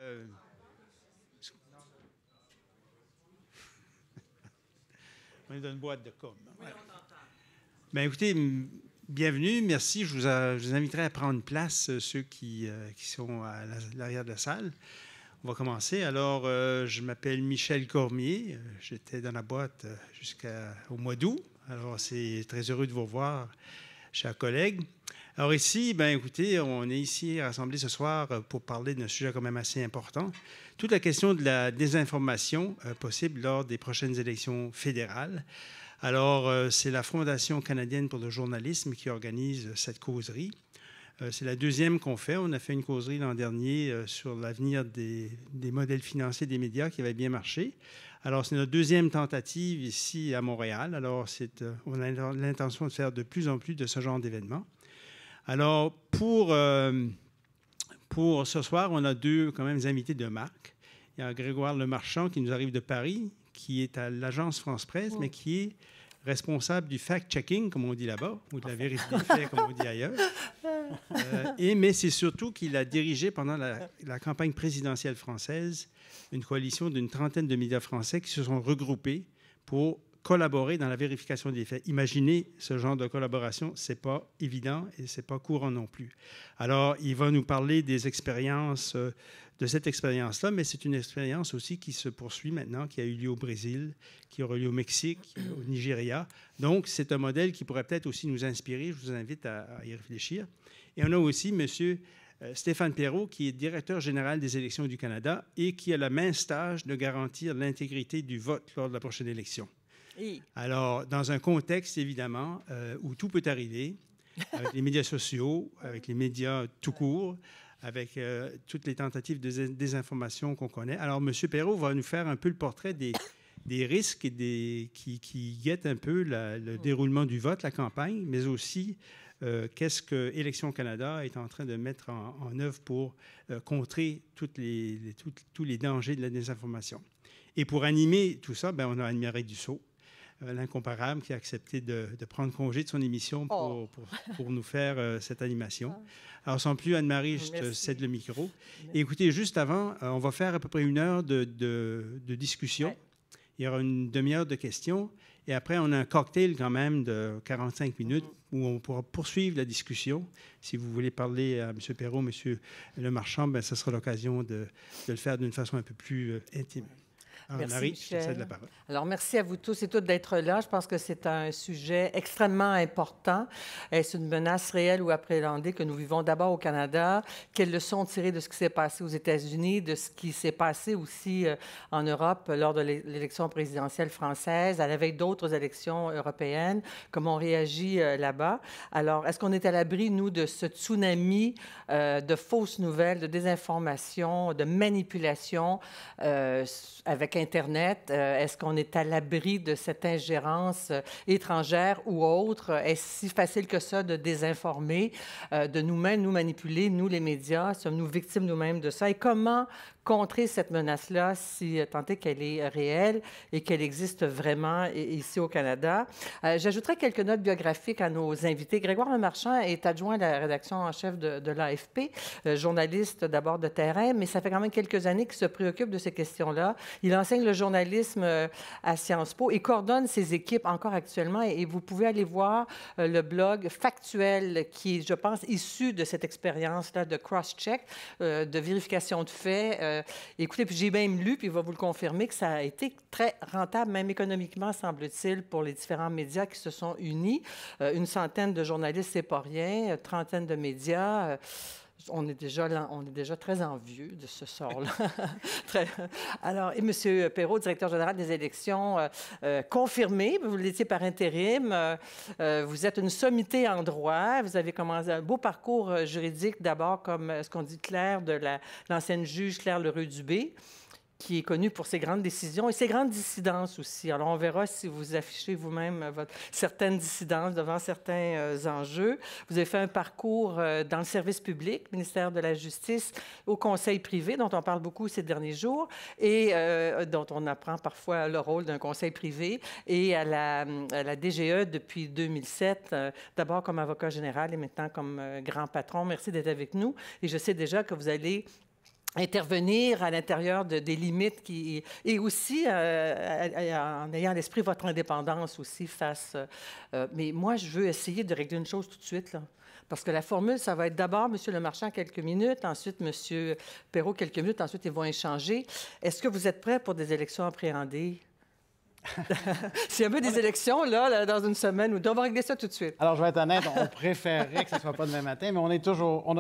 Euh, on est dans une boîte de com. Ouais. Bien, écoutez, bienvenue, merci. Je vous inviterai à prendre place, ceux qui sont à l'arrière de la salle. On va commencer. Alors, je m'appelle Michel Cormier. J'étais dans la boîte jusqu'au mois d'août. Alors, c'est très heureux de vous revoir, chers collègues. Alors ici, bien, écoutez, on est ici rassemblés ce soir pour parler d'un sujet quand même assez important. Toute la question de la désinformation possible lors des prochaines élections fédérales. Alors, c'est la Fondation canadienne pour le journalisme qui organise cette causerie. C'est la deuxième qu'on fait. On a fait une causerie l'an dernier sur l'avenir des modèles financiers des médias qui avait bien marché. Alors, c'est notre deuxième tentative ici à Montréal. Alors, on a l'intention de faire de plus en plus de ce genre d'événements. Alors, pour ce soir, on a deux quand même invités de marque. Il y a Grégoire Lemarchand qui nous arrive de Paris, qui est à l'agence France-Presse, mais qui est responsable du fact-checking, comme on dit là-bas, ou de la vérité des faits, comme on dit ailleurs. Mais c'est surtout qu'il a dirigé pendant la campagne présidentielle française une coalition d'une trentaine de médias français qui se sont regroupés pour collaborer dans la vérification des faits. Imaginez ce genre de collaboration, ce n'est pas évident et ce n'est pas courant non plus. Alors, il va nous parler des expériences, de cette expérience-là, mais c'est une expérience aussi qui se poursuit maintenant, qui a eu lieu au Brésil, qui aura lieu au Mexique, au Nigeria. Donc, c'est un modèle qui pourrait peut-être aussi nous inspirer. Je vous invite à y réfléchir. Et on a aussi M. Stéphane Perreault, qui est directeur général des élections du Canada et qui a la mince tâche de garantir l'intégrité du vote lors de la prochaine élection. Alors, dans un contexte, évidemment, où tout peut arriver, avec les médias sociaux, avec les médias tout court, avec toutes les tentatives de désinformation qu'on connaît. Alors, M. Perreault va nous faire un peu le portrait des risques et qui guettent un peu le déroulement du vote, la campagne, mais aussi qu'est-ce que Élections Canada est en train de mettre en œuvre pour contrer tous les dangers de la désinformation. Et pour animer tout ça, bien, on a Anne-Marie Dussault, l'incomparable, qui a accepté de prendre congé de son émission pour nous faire cette animation. Alors, sans plus, Anne-Marie, je te cède le micro. Et écoutez, juste avant, on va faire à peu près 1 heure de discussion. Ouais. Il y aura une demi-heure de questions. Et après, on a un cocktail quand même de 45 minutes où on pourra poursuivre la discussion. Si vous voulez parler à M. Perreault, M. Lemarchand, bien, ce sera l'occasion de le faire d'une façon un peu plus intime. Merci, Marie, je te cède la parole. Alors, merci à vous tous et toutes d'être là. Je pense que c'est un sujet extrêmement important. Est-ce une menace réelle ou appréhendée que nous vivons d'abord au Canada? Quelles leçons tirer de ce qui s'est passé aux États-Unis, de ce qui s'est passé aussi en Europe lors de l'élection présidentielle française, à la veille d'autres élections européennes? Comment on réagit là-bas? Alors, est-ce qu'on est à l'abri, nous, de ce tsunami de fausses nouvelles, de désinformation, de manipulation avec Internet? Est-ce qu'on est à l'abri de cette ingérence étrangère ou autre? Est-ce si facile que ça de désinformer, de nous-mêmes, nous manipuler, nous les médias? Sommes-nous victimes nous-mêmes de ça? Et comment contrer cette menace-là, si tant est qu'elle est réelle et qu'elle existe vraiment ici au Canada? J'ajouterai quelques notes biographiques à nos invités. Grégoire Lemarchand est adjoint à la rédaction en chef de l'AFP, journaliste d'abord de terrain, mais ça fait quand même quelques années qu'il se préoccupe de ces questions-là. Il enseigne le journalisme à Sciences Po et coordonne ses équipes encore actuellement. Et vous pouvez aller voir le blog Factuel qui est, je pense, issu de cette expérience-là de cross-check, de vérification de faits. Écoutez, puis j'ai même lu, puis il va vous le confirmer, que ça a été très rentable, même économiquement, semble-t-il, pour les différents médias qui se sont unis. Une centaine de journalistes, c'est pas rien, trentaine de médias. On est déjà très envieux de ce sort-là. Alors, et M. Perreault, directeur général des élections, confirmé, vous l'étiez par intérim. Vous êtes une sommité en droit. Vous avez commencé un beau parcours juridique, d'abord comme ce qu'on dit Claire, de l'ancienne juge Claire Leroux-Dubé, qui est connue pour ses grandes décisions et ses grandes dissidences aussi. Alors, on verra si vous affichez vous-même certaines dissidences devant certains enjeux. Vous avez fait un parcours dans le service public, ministère de la Justice, au conseil privé, dont on parle beaucoup ces derniers jours, et dont on apprend parfois le rôle d'un conseil privé, et à la DGE depuis 2007, d'abord comme avocat général et maintenant comme grand patron. Merci d'être avec nous. Et je sais déjà que vous allez intervenir à l'intérieur des limites et aussi en ayant à l'esprit votre indépendance aussi face... mais moi, je veux essayer de régler une chose tout de suite, là. Parce que la formule, ça va être d'abord M. Lemarchand quelques minutes, ensuite M. Perrault quelques minutes, ensuite ils vont échanger. Est-ce que vous êtes prêts pour des élections appréhendées? S'il y avait des élections, là, dans une semaine ou deux, on va régler ça tout de suite. Alors, je vais être honnête, on préférerait que ce ne soit pas demain matin, mais on a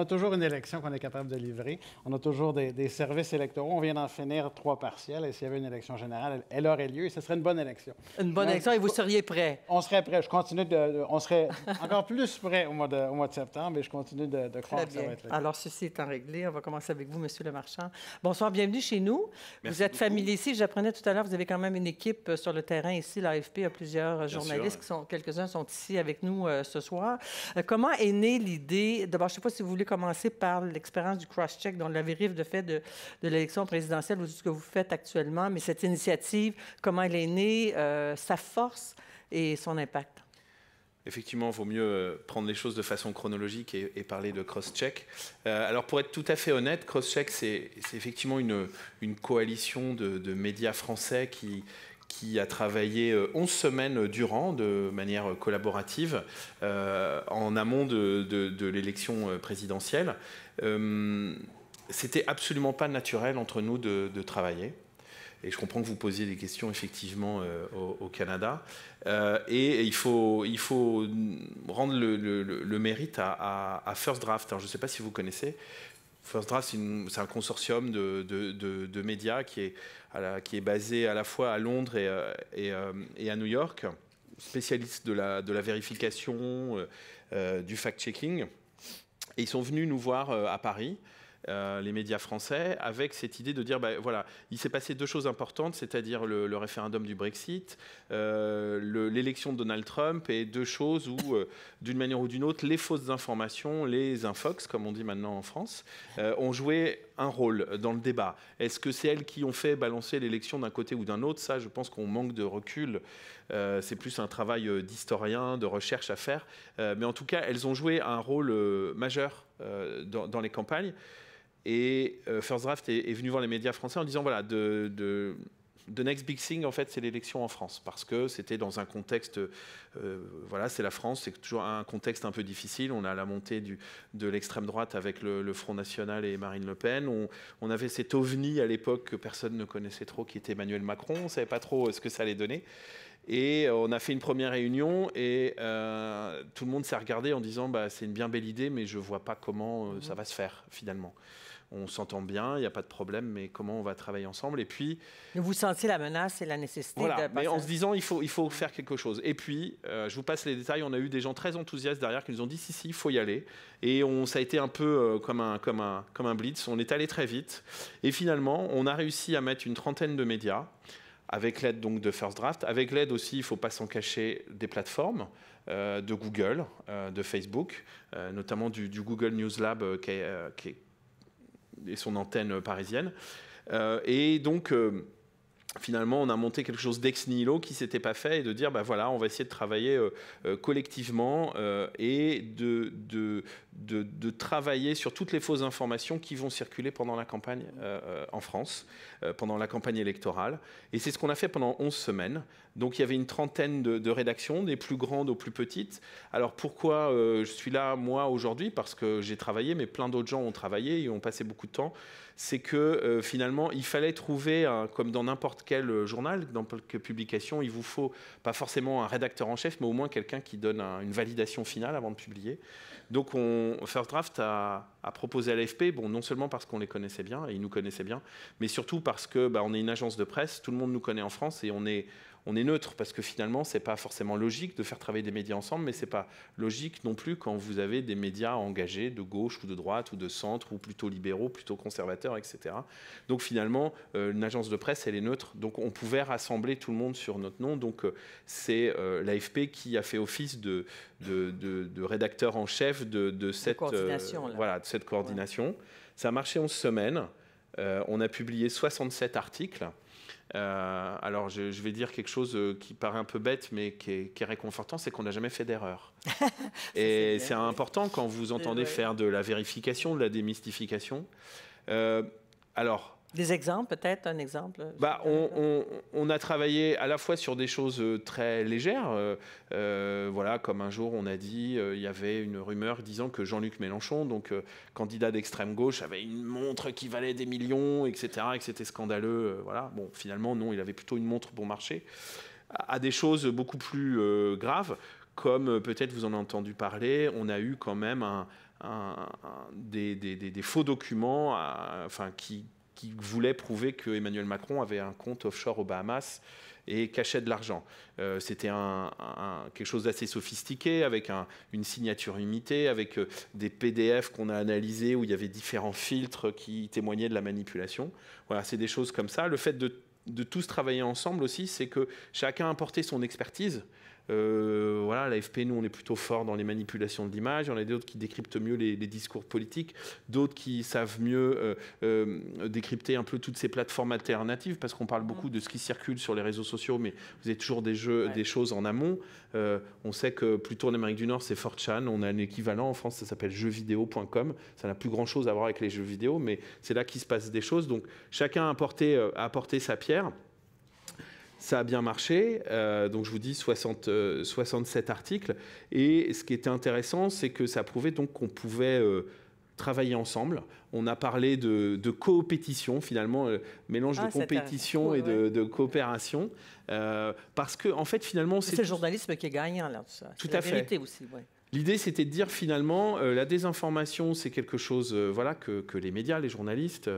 toujours une élection qu'on est capable de livrer. On a toujours des services électoraux. On vient d'en finir 3 partiels, et s'il y avait une élection générale, elle aurait lieu, et ce serait une bonne élection. Une bonne élection, et vous seriez prêts? On serait prêts. On serait encore plus prêts au mois de septembre, et je continue de croire que ça va être le cas. Alors, ceci étant réglé, on va commencer avec vous, M. Lemarchand. Bonsoir, bienvenue chez nous. Merci vous êtes beaucoup. familier ici. J'apprenais tout à l'heure, vous avez quand même une équipe sur le terrain ici. L'AFP a plusieurs journalistes quelques-uns sont ici avec nous ce soir. Comment est née l'idée? D'abord, je ne sais pas si vous voulez commencer par l'expérience du cross-check, dont la vérif de fait de l'élection présidentielle ou ce que vous faites actuellement, mais cette initiative, comment elle est née, sa force et son impact? Effectivement, il vaut mieux prendre les choses de façon chronologique et parler de cross-check. Alors, pour être tout à fait honnête, cross-check, c'est effectivement une coalition de médias français qui a travaillé 11 semaines durant, de manière collaborative, en amont de l'élection présidentielle. C'était absolument pas naturel entre nous de travailler. Et je comprends que vous posiez des questions, effectivement, au Canada. Et il faut rendre le mérite à First Draft. Alors, je ne sais pas si vous connaissez. First Draft, c'est un consortium de médias qui est basé à la fois à Londres et à New York, spécialiste de la vérification, du fact-checking. Et ils sont venus nous voir à Paris, les médias français, avec cette idée de dire, voilà, il s'est passé 2 choses importantes, c'est-à-dire le référendum du Brexit, l'élection de Donald Trump, et 2 choses où, d'une manière ou d'une autre, les fausses informations, les infox, comme on dit maintenant en France, ont joué un rôle dans le débat. Est-ce que c'est elles qui ont fait balancer l'élection d'un côté ou d'un autre? Ça, je pense qu'on manque de recul. C'est plus un travail d'historien, de recherche à faire. Mais en tout cas, elles ont joué un rôle majeur dans les campagnes. Et First Draft est venu voir les médias français en disant, voilà, the next big thing, en fait, c'est l'élection en France. Parce que c'était dans un contexte, voilà, c'est la France, c'est toujours un contexte un peu difficile. On a la montée de l'extrême droite avec le Front National et Marine Le Pen. On avait cet ovni à l'époque que personne ne connaissait trop, qui était Emmanuel Macron. On ne savait pas trop ce que ça allait donner. Et on a fait une première réunion et tout le monde s'est regardé en disant, c'est une bien belle idée, mais je ne vois pas comment ça va se faire, finalement. On s'entend bien, il n'y a pas de problème, mais comment on va travailler ensemble? Et puis, vous sentiez la menace et la nécessité voilà, de mais en se disant, il faut faire quelque chose. Et puis, je vous passe les détails, on a eu des gens très enthousiastes derrière qui nous ont dit, si, il faut y aller. Et ça a été un peu comme un blitz, on est allé très vite. Et finalement, on a réussi à mettre une 30aine de médias, avec l'aide donc de First Draft, avec l'aide aussi, il ne faut pas s'en cacher, des plateformes, de Google, de Facebook, notamment du Google News Lab qui est et son antenne parisienne. Et donc, finalement, on a monté quelque chose d'ex nihilo qui ne s'était pas fait et de dire, voilà, on va essayer de travailler collectivement et de travailler sur toutes les fausses informations qui vont circuler pendant la campagne en France, pendant la campagne électorale. Et c'est ce qu'on a fait pendant 11 semaines. Donc, il y avait une 30aine de rédactions, des plus grandes aux plus petites. Alors, pourquoi je suis là, moi, aujourd'hui? Parce que j'ai travaillé, mais plein d'autres gens ont travaillé et ont passé beaucoup de temps. C'est que, finalement, il fallait trouver, comme dans n'importe quel journal, dans n'importe quelle publication, il vous faut pas forcément un rédacteur en chef, mais au moins quelqu'un qui donne une validation finale avant de publier. Donc, First Draft a proposé à l'AFP, non seulement parce qu'on les connaissait bien, et ils nous connaissaient bien, mais surtout parce que on est une agence de presse, tout le monde nous connaît en France, et on est neutre, parce que finalement, c'est pas forcément logique de faire travailler des médias ensemble, mais c'est pas logique non plus quand vous avez des médias engagés de gauche ou de droite ou de centre, ou plutôt libéraux, plutôt conservateurs, etc. Donc finalement, une agence de presse, elle est neutre, donc on pouvait rassembler tout le monde sur notre nom. Donc c'est l'AFP qui a fait office de rédacteur en chef de cette coordination. Voilà, de cette coordination. Ouais. Ça a marché 11 semaines. On a publié 67 articles. Alors, je vais dire quelque chose qui paraît un peu bête, mais qui est réconfortant, c'est qu'on n'a jamais fait d'erreur. Et c'est important quand vous entendez faire de la vérification, de la démystification. Alors, des exemples, peut-être, un exemple? On a travaillé à la fois sur des choses très légères, voilà, comme un jour on a dit, il y avait une rumeur disant que Jean-Luc Mélenchon, donc candidat d'extrême gauche, avait une montre qui valait des millions, etc., et que c'était scandaleux. Voilà. Bon, finalement, non, il avait plutôt une montre bon marché. À des choses beaucoup plus graves, comme peut-être vous en avez entendu parler, on a eu quand même des faux documents qui voulait prouver que Emmanuel Macron avait un compte offshore aux Bahamas et cachait de l'argent. C'était quelque chose d'assez sophistiqué, avec une signature imitée, avec des PDF qu'on a analysés où il y avait différents filtres qui témoignaient de la manipulation. Voilà, c'est des choses comme ça. Le fait de tous travailler ensemble aussi, c'est que chacun a apporté son expertise. Voilà, l'AFP, nous, on est plutôt fort dans les manipulations de l'image. Il y en a d'autres qui décryptent mieux les discours politiques, d'autres qui savent mieux décrypter un peu toutes ces plateformes alternatives, parce qu'on parle beaucoup de ce qui circule sur les réseaux sociaux, mais vous avez toujours des choses en amont. On sait que plutôt en Amérique du Nord, c'est 4chan. On a un équivalent en France, ça s'appelle jeuxvideo.com. Ça n'a plus grand-chose à voir avec les jeux vidéo, mais c'est là qu'il se passe des choses. Donc, chacun a apporté sa pierre. Ça a bien marché, donc je vous dis 67 articles. Et ce qui était intéressant, c'est que ça prouvait donc qu'on pouvait travailler ensemble. On a parlé de coopétition, finalement, mélange de compétition et de coopération. Parce que, en fait, finalement... C'est le journalisme qui est gagnant, là, tout ça. Tout à fait. La vérité aussi, oui. L'idée, c'était de dire, finalement, la désinformation, c'est quelque chose voilà, que les médias, les journalistes...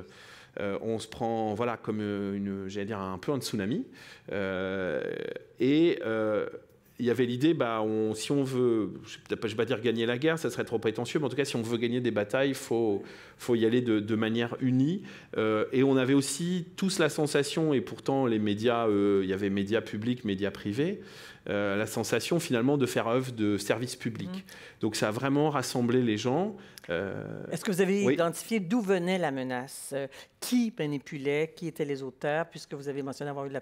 on se prend comme j'allais dire un peu un tsunami. Il y avait l'idée, si on veut, je ne vais pas dire gagner la guerre, ça serait trop prétentieux, mais en tout cas, si on veut gagner des batailles, il faut y aller de manière unie. Et on avait aussi tous la sensation, et pourtant les médias, il y avait médias publics, médias privés, la sensation finalement de faire œuvre de service public. Donc ça a vraiment rassemblé les gens. Est-ce que vous avez identifié d'où venait la menace? Qui manipulait? Qui étaient les auteurs? Puisque vous avez mentionné avoir eu la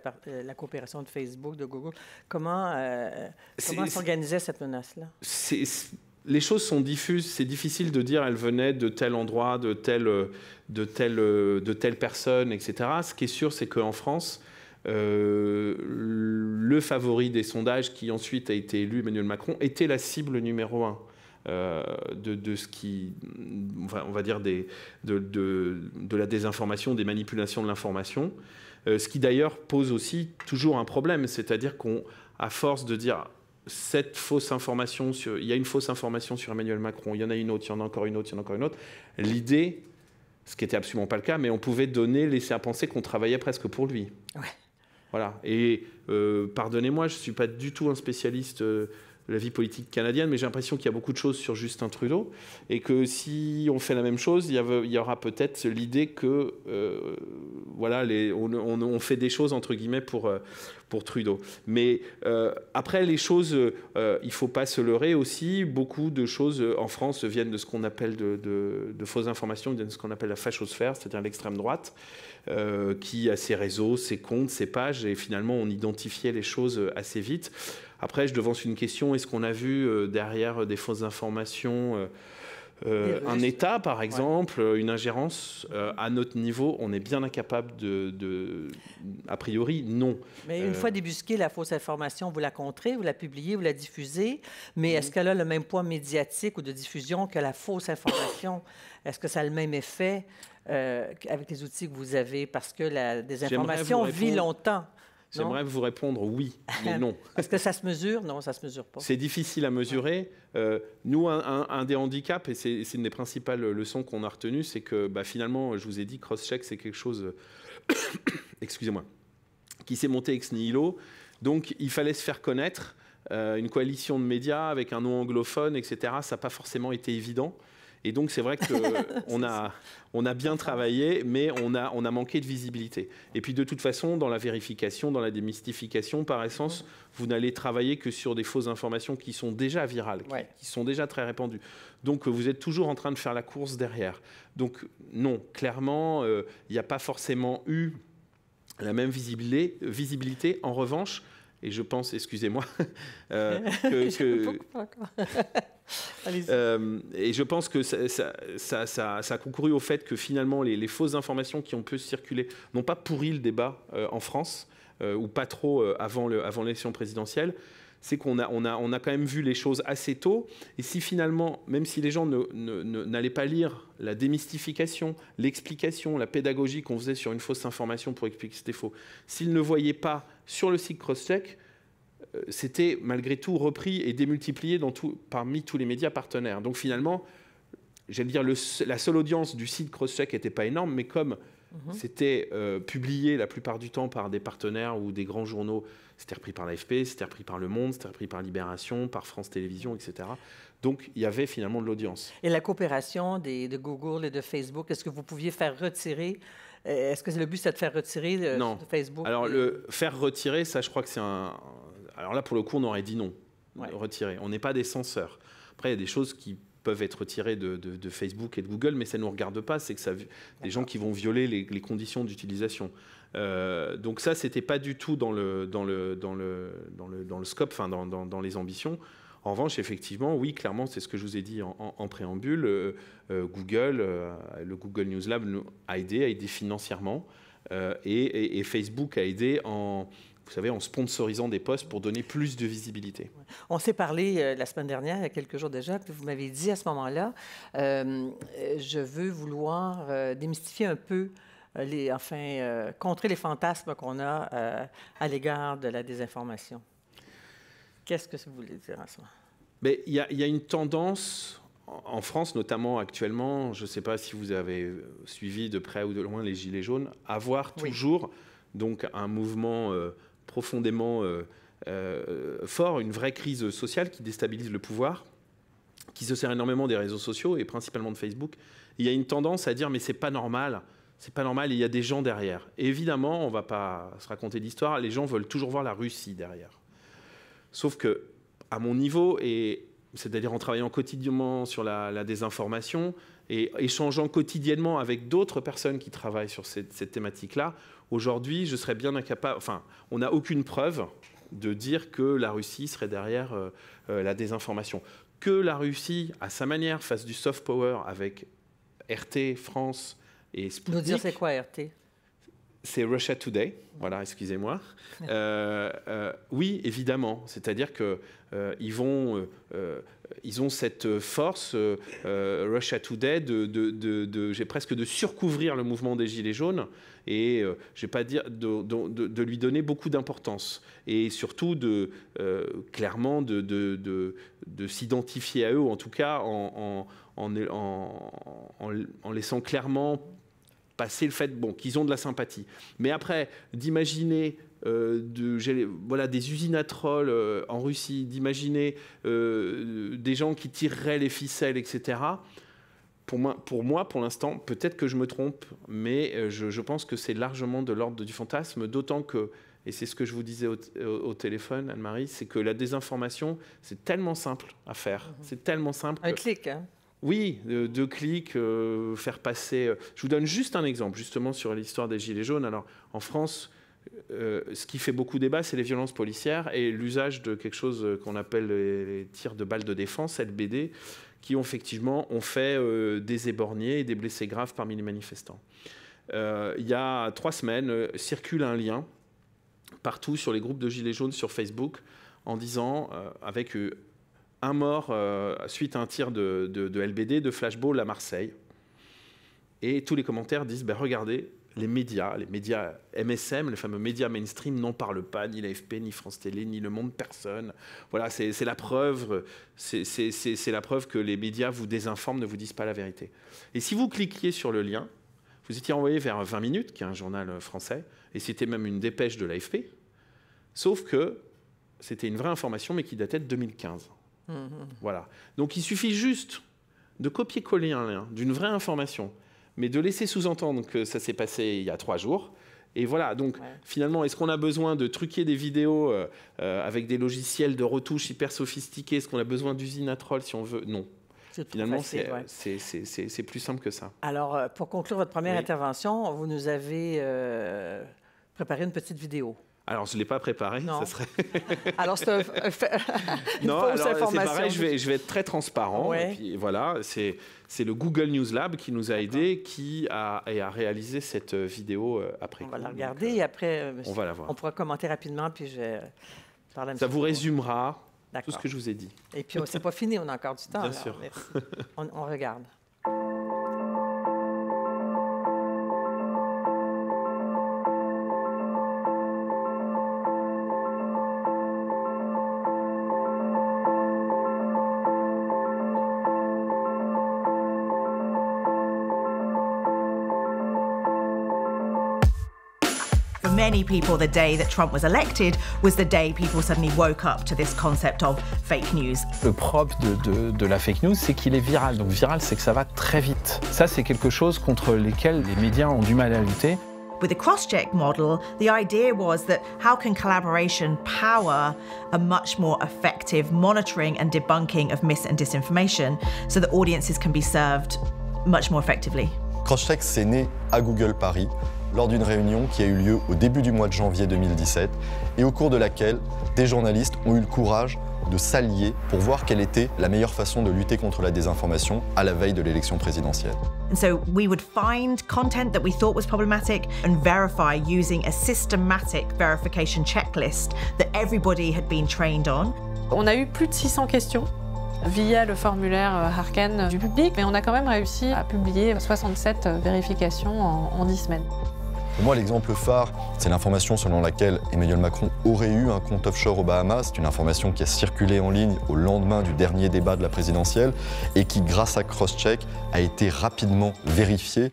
coopération de Facebook, de Google. Comment s'organisait cette menace-là? Les choses sont diffuses. C'est difficile de dire elle venait de tel endroit, de telle personne, etc. Ce qui est sûr, c'est qu'en France, le favori des sondages, qui ensuite a été élu, Emmanuel Macron, était la cible numéro 1 de ce qui, on va dire, de la désinformation, des manipulations de l'information. Ce qui d'ailleurs pose aussi toujours un problème, c'est-à-dire qu'à force de dire cette fausse information, il y a une fausse information sur Emmanuel Macron, il y en a une autre, il y en a encore une autre, il y en a encore une autre, l'idée, ce qui n'était absolument pas le cas, mais on pouvait laisser à penser qu'on travaillait presque pour lui. Ouais. Voilà. Et pardonnez-moi, je ne suis pas du tout un spécialiste de la vie politique canadienne, mais j'ai l'impression qu'il y a beaucoup de choses sur Justin Trudeau, et que si on fait la même chose, il y aura peut-être l'idée que on fait des choses entre guillemets pour Trudeau. Mais après, les choses, il ne faut pas se leurrer aussi. Beaucoup de choses en France viennent de ce qu'on appelle de fausses informations, viennent de ce qu'on appelle la fachosphère, c'est-à-dire l'extrême droite, qui a ses réseaux, ses comptes, ses pages, et finalement on identifiait les choses assez vite. Après, je devance une question, est-ce qu'on a vu derrière des fausses informations un État, par exemple, une ingérence à notre niveau? On est bien incapable a priori, non. Mais une fois débusquée, la fausse information, vous la contrez, vous la publiez, vous la diffusez, mais est-ce qu'elle a le même poids médiatique ou de diffusion que la fausse information? Est-ce que ça a le même effet avec les outils que vous avez? Parce que la désinformation vit longtemps. J'aimerais vous répondre oui, mais non. Est-ce que ça se mesure? Non, ça ne se mesure pas. C'est difficile à mesurer. Nous, un des handicaps, et c'est une des principales leçons qu'on a retenues, c'est que finalement, je vous ai dit, cross-check, c'est quelque chose, excusez-moi, qui s'est monté ex nihilo. Donc, il fallait se faire connaître. Une coalition de médias avec un nom anglophone, etc., ça n'a pas forcément été évident. Et donc, c'est vrai qu'on a bien travaillé, mais on a manqué de visibilité. Et puis, de toute façon, dans la vérification, dans la démystification, par essence, vous n'allez travailler que sur des fausses informations qui sont déjà virales, qui sont déjà très répandues. Donc, vous êtes toujours en train de faire la course derrière. Donc, non, clairement, il n'y a pas forcément eu la même visibilité. En revanche, et je pense, excusez-moi, Et je pense que ça a concouru au fait que finalement les fausses informations qui ont pu circuler n'ont pas pourri le débat en France, ou pas trop avant l'élection présidentielle. C'est qu'on a quand même vu les choses assez tôt. Et si finalement, même si les gens n'allaient pas lire la démystification, l'explication, la pédagogie qu'on faisait sur une fausse information pour expliquer que c'était faux, s'ils ne voyaient pas sur le site Crosscheck, c'était malgré tout repris et démultiplié parmi tous les médias partenaires. Donc finalement, j'allais dire, la seule audience du site Crosscheck n'était pas énorme, mais comme c'était publié la plupart du temps par des partenaires ou des grands journaux, c'était repris par l'AFP, c'était repris par Le Monde, c'était repris par Libération, par France Télévisions, etc. Donc il y avait finalement de l'audience. Et la coopération de Google et de Facebook, est-ce que vous pouviez faire retirer? Est-ce que le but, c'est de faire retirer de Facebook? Alors, faire retirer, ça, je crois que c'est un... Alors là, pour le coup, on aurait dit non. Retirer. On n'est pas des censeurs. Après, il y a des choses qui peuvent être retirées de Facebook et de Google, mais ça ne nous regarde pas. C'est que ça, des gens qui vont violer les conditions d'utilisation. Donc ça, c'était pas du tout dans le scope, enfin dans les ambitions. En revanche, effectivement, oui, clairement, c'est ce que je vous ai dit en préambule. Google, le Google News Lab a aidé financièrement, et Facebook a aidé vous savez, en sponsorisant des posts pour donner plus de visibilité. On s'est parlé la semaine dernière, il y a quelques jours déjà, que vous m'avez dit à ce moment-là, je veux vouloir démystifier un peu, contrer les fantasmes qu'on a à l'égard de la désinformation. Qu'est-ce que vous voulez dire à ça? Mais il y a une tendance en France, notamment actuellement, je ne sais pas si vous avez suivi de près ou de loin les Gilets jaunes, à voir toujours donc un mouvement profondément fort, une vraie crise sociale qui déstabilise le pouvoir, qui se sert énormément des réseaux sociaux et principalement de Facebook. Il y a une tendance à dire mais c'est pas normal, il y a des gens derrière. Et évidemment, on ne va pas se raconter d'histoire, les gens veulent toujours voir la Russie derrière. Sauf que, à mon niveau, c'est-à-dire en travaillant quotidiennement sur la désinformation et échangeant quotidiennement avec d'autres personnes qui travaillent sur cette thématique-là, aujourd'hui, je serais bien incapable... Enfin, on n'a aucune preuve de dire que la Russie serait derrière la désinformation. Que la Russie, à sa manière, fasse du soft power avec RT, France et Sputnik... Nous dire c'est quoi RT? C'est Russia Today, voilà, excusez-moi. Oui, évidemment, c'est-à-dire qu'ils ont cette force, Russia Today, j'ai presque de surcouvrir le mouvement des Gilets jaunes et je vais pas dire de lui donner beaucoup d'importance et surtout clairement de s'identifier à eux, en tout cas en laissant clairement passer le fait qu'ils ont de la sympathie. Mais après, d'imaginer des usines à trolls en Russie, d'imaginer des gens qui tireraient les ficelles, etc., pour moi, pour l'instant, peut-être que je me trompe, mais je pense que c'est largement de l'ordre du fantasme, d'autant que, et c'est ce que je vous disais au téléphone, Anne-Marie, c'est que la désinformation, c'est tellement simple à faire. C'est tellement simple. Un clic, hein? Oui, 2 clics, faire passer... Je vous donne juste un exemple, justement, sur l'histoire des Gilets jaunes. Alors, en France, ce qui fait beaucoup débat, c'est les violences policières et l'usage de quelque chose qu'on appelle les tirs de balles de défense, LBD, qui effectivement ont fait des éborgnés et des blessés graves parmi les manifestants. Il y a 3 semaines, circule un lien partout sur les groupes de Gilets jaunes sur Facebook en disant, avec... un mort suite à un tir de LBD, de flashball à Marseille. Et tous les commentaires disent, regardez, les médias MSM, les fameux médias mainstream, n'en parlent pas, ni l'AFP, ni France Télé, ni Le Monde, personne. Voilà, c'est la preuve, c'est la preuve que les médias vous désinforment, ne vous disent pas la vérité. Et si vous cliquiez sur le lien, vous étiez envoyé vers 20 minutes, qui est un journal français, et c'était même une dépêche de l'AFP, sauf que c'était une vraie information, mais qui datait de 2015. Voilà. Donc il suffit juste de copier-coller un lien d'une vraie information, mais de laisser sous-entendre que ça s'est passé il y a 3 jours. Et voilà, donc finalement, est-ce qu'on a besoin de truquer des vidéos avec des logiciels de retouche hyper sophistiqués? Est-ce qu'on a besoin d'usines à trolls si on veut? Non. Finalement, c'est plus simple que ça. Alors, pour conclure votre première intervention, vous nous avez préparé une petite vidéo. Alors, je ne l'ai pas préparé. Non. Ça serait... Alors, c'est une non, fausse alors, information. c'est pareil, je vais être très transparent. Ouais. Et puis, voilà, c'est le Google News Lab qui nous a aidés, qui a réalisé cette vidéo après. On va la regarder et après, on va la voir. On pourra commenter rapidement, puis je vais parler un petit Ça peu. vous résumera tout ce D'accord. que je vous ai dit. Et puis, c'est pas fini, on a encore du temps. Bien alors, sûr. merci. On regarde. For many people, the day that Trump was elected was the day people suddenly woke up to this concept of fake news. Le propre de la fake news, c'est qu'il est viral. Donc viral, c'est que ça va très vite. Ça, c'est quelque chose contre lesquels les médias ont du mal à lutter. With the cross-check model, the idea was that how can collaboration power a much more effective monitoring and debunking of mis and disinformation so that audiences can be served much more effectively? Crosscheck, c'est né à Google Paris lors d'une réunion qui a eu lieu au début du mois de janvier 2017 et au cours de laquelle des journalistes ont eu le courage de s'allier pour voir quelle était la meilleure façon de lutter contre la désinformation à la veille de l'élection présidentielle. And so we would find content that we thought was problematic and verify using a systematic verification checklist that everybody had been trained on. On a eu plus de 600 questions via le formulaire Harken du public, mais on a quand même réussi à publier 67 vérifications en 10 semaines. Pour moi, l'exemple phare, c'est l'information selon laquelle Emmanuel Macron aurait eu un compte offshore aux Bahamas. C'est une information qui a circulé en ligne au lendemain du dernier débat de la présidentielle et qui, grâce à Crosscheck, a été rapidement vérifiée.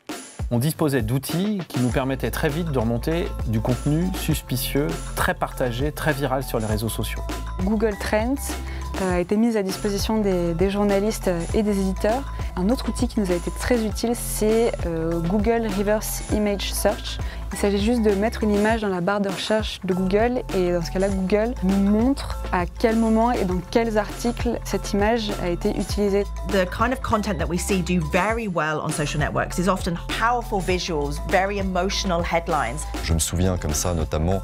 On disposait d'outils qui nous permettaient très vite de remonter du contenu suspicieux, très partagé, très viral sur les réseaux sociaux. Google Trends a été mise à disposition des journalistes et des éditeurs. Un autre outil qui nous a été très utile, c'est Google Reverse Image Search. Il s'agit juste de mettre une image dans la barre de recherche de Google et dans ce cas-là, Google nous montre à quel moment et dans quels articles cette image a été utilisée. The kind of content that we see do very well on social networks is often powerful visuals, very emotional headlines. Je me souviens comme ça notamment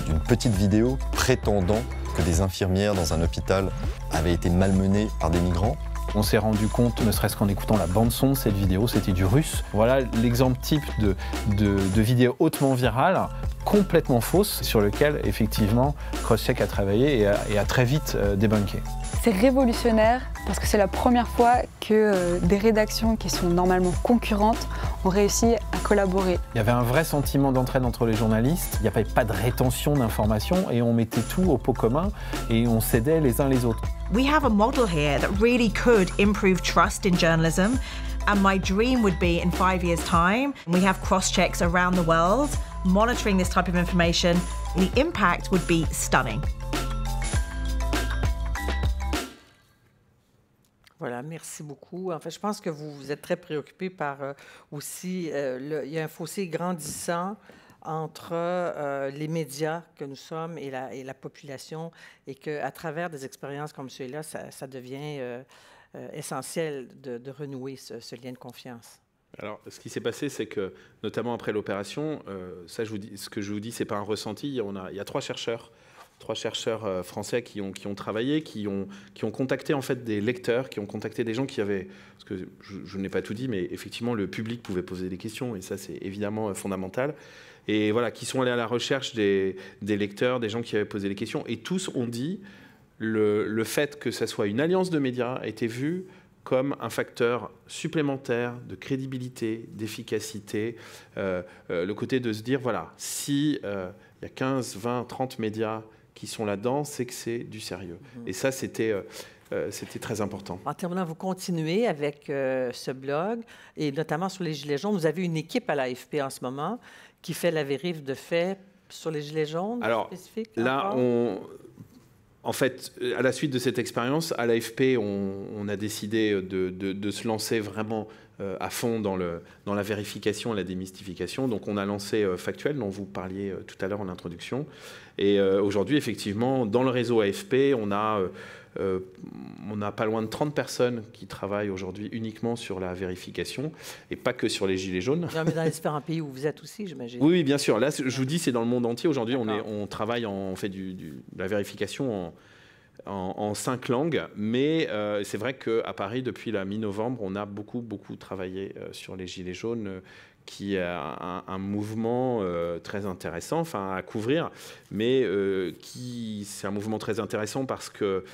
d'une petite vidéo prétendant que des infirmières dans un hôpital avaient été malmenées par des migrants. On s'est rendu compte, ne serait-ce qu'en écoutant la bande-son de cette vidéo, c'était du russe. Voilà l'exemple type de vidéo hautement virale, complètement fausse, sur lequel, effectivement, Crosscheck a travaillé et a très vite débunké. C'est révolutionnaire parce que c'est la première fois que des rédactions qui sont normalement concurrentes ont réussi à collaborer. Il y avait un vrai sentiment d'entraide entre les journalistes, il n'y avait pas de rétention d'informations et on mettait tout au pot commun et on s'aidait les uns les autres. We have a model here that really could improve trust in journalism. And my dream would be in 5 years' time, we have cross-checks around the world, monitoring this type of information. The impact would be stunning. Voilà, merci beaucoup. En fait, je pense que vous êtes très préoccupés par aussi, il y a un fossé grandissant entre les médias que nous sommes et la population, et qu'à travers des expériences comme celui-là, ça devient essentiel de renouer ce lien de confiance. Alors, ce qui s'est passé, c'est que, notamment après l'opération, ce que je vous dis, ce n'est pas un ressenti. Il y a trois chercheurs français qui ont travaillé, qui ont contacté en fait des lecteurs, qui ont contacté des gens qui avaient, parce que je n'ai pas tout dit, mais effectivement le public pouvait poser des questions et ça c'est évidemment fondamental. Et voilà, qui sont allés à la recherche des lecteurs, des gens qui avaient posé des questions, et tous ont dit le fait que ça soit une alliance de médias a été vu comme un facteur supplémentaire de crédibilité, d'efficacité, le côté de se dire voilà, si il y a 15, 20, 30 médias qui sont là-dedans, c'est que c'est du sérieux. Et ça, c'était très important. En terminant, vous continuez avec ce blog, et notamment sur les Gilets jaunes. Vous avez une équipe à l'AFP en ce moment qui fait la vérif de faits sur les Gilets jaunes. Alors, là, en fait, à la suite de cette expérience, à l'AFP, on a décidé de se lancer vraiment à fond dans la vérification et la démystification. Donc on a lancé Factuel, dont vous parliez tout à l'heure en introduction. Et aujourd'hui, effectivement, dans le réseau AFP, on a pas loin de 30 personnes qui travaillent aujourd'hui uniquement sur la vérification, et pas que sur les gilets jaunes. Non, mais dans les différents pays où vous êtes aussi, j'imagine. Oui, bien sûr. Là, je vous dis, c'est dans le monde entier. Aujourd'hui, on travaille, on fait de la vérification en 5 langues, mais c'est vrai qu'à Paris, depuis la mi-novembre, on a beaucoup travaillé sur les gilets jaunes, qui est un mouvement très intéressant à couvrir, mais c'est un mouvement très intéressant parce que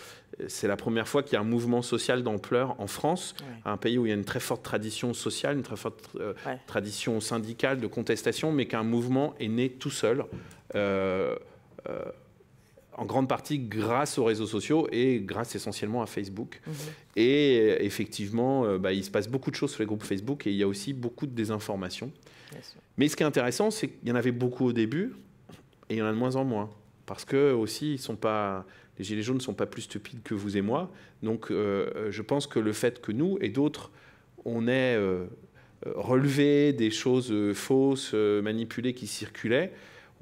c'est la première fois qu'il y a un mouvement social d'ampleur en France, un pays où il y a une très forte tradition sociale, une très forte tradition syndicale de contestation, mais qu'un mouvement est né tout seul, en grande partie grâce aux réseaux sociaux et grâce essentiellement à Facebook. Et effectivement, il se passe beaucoup de choses sur les groupes Facebook et il y a aussi beaucoup de désinformation. Mais ce qui est intéressant, c'est qu'il y en avait beaucoup au début et il y en a de moins en moins. Parce que aussi, les Gilets jaunes ne sont pas plus stupides que vous et moi. Donc je pense que le fait que nous et d'autres, on ait relevé des choses fausses, manipulées qui circulaient,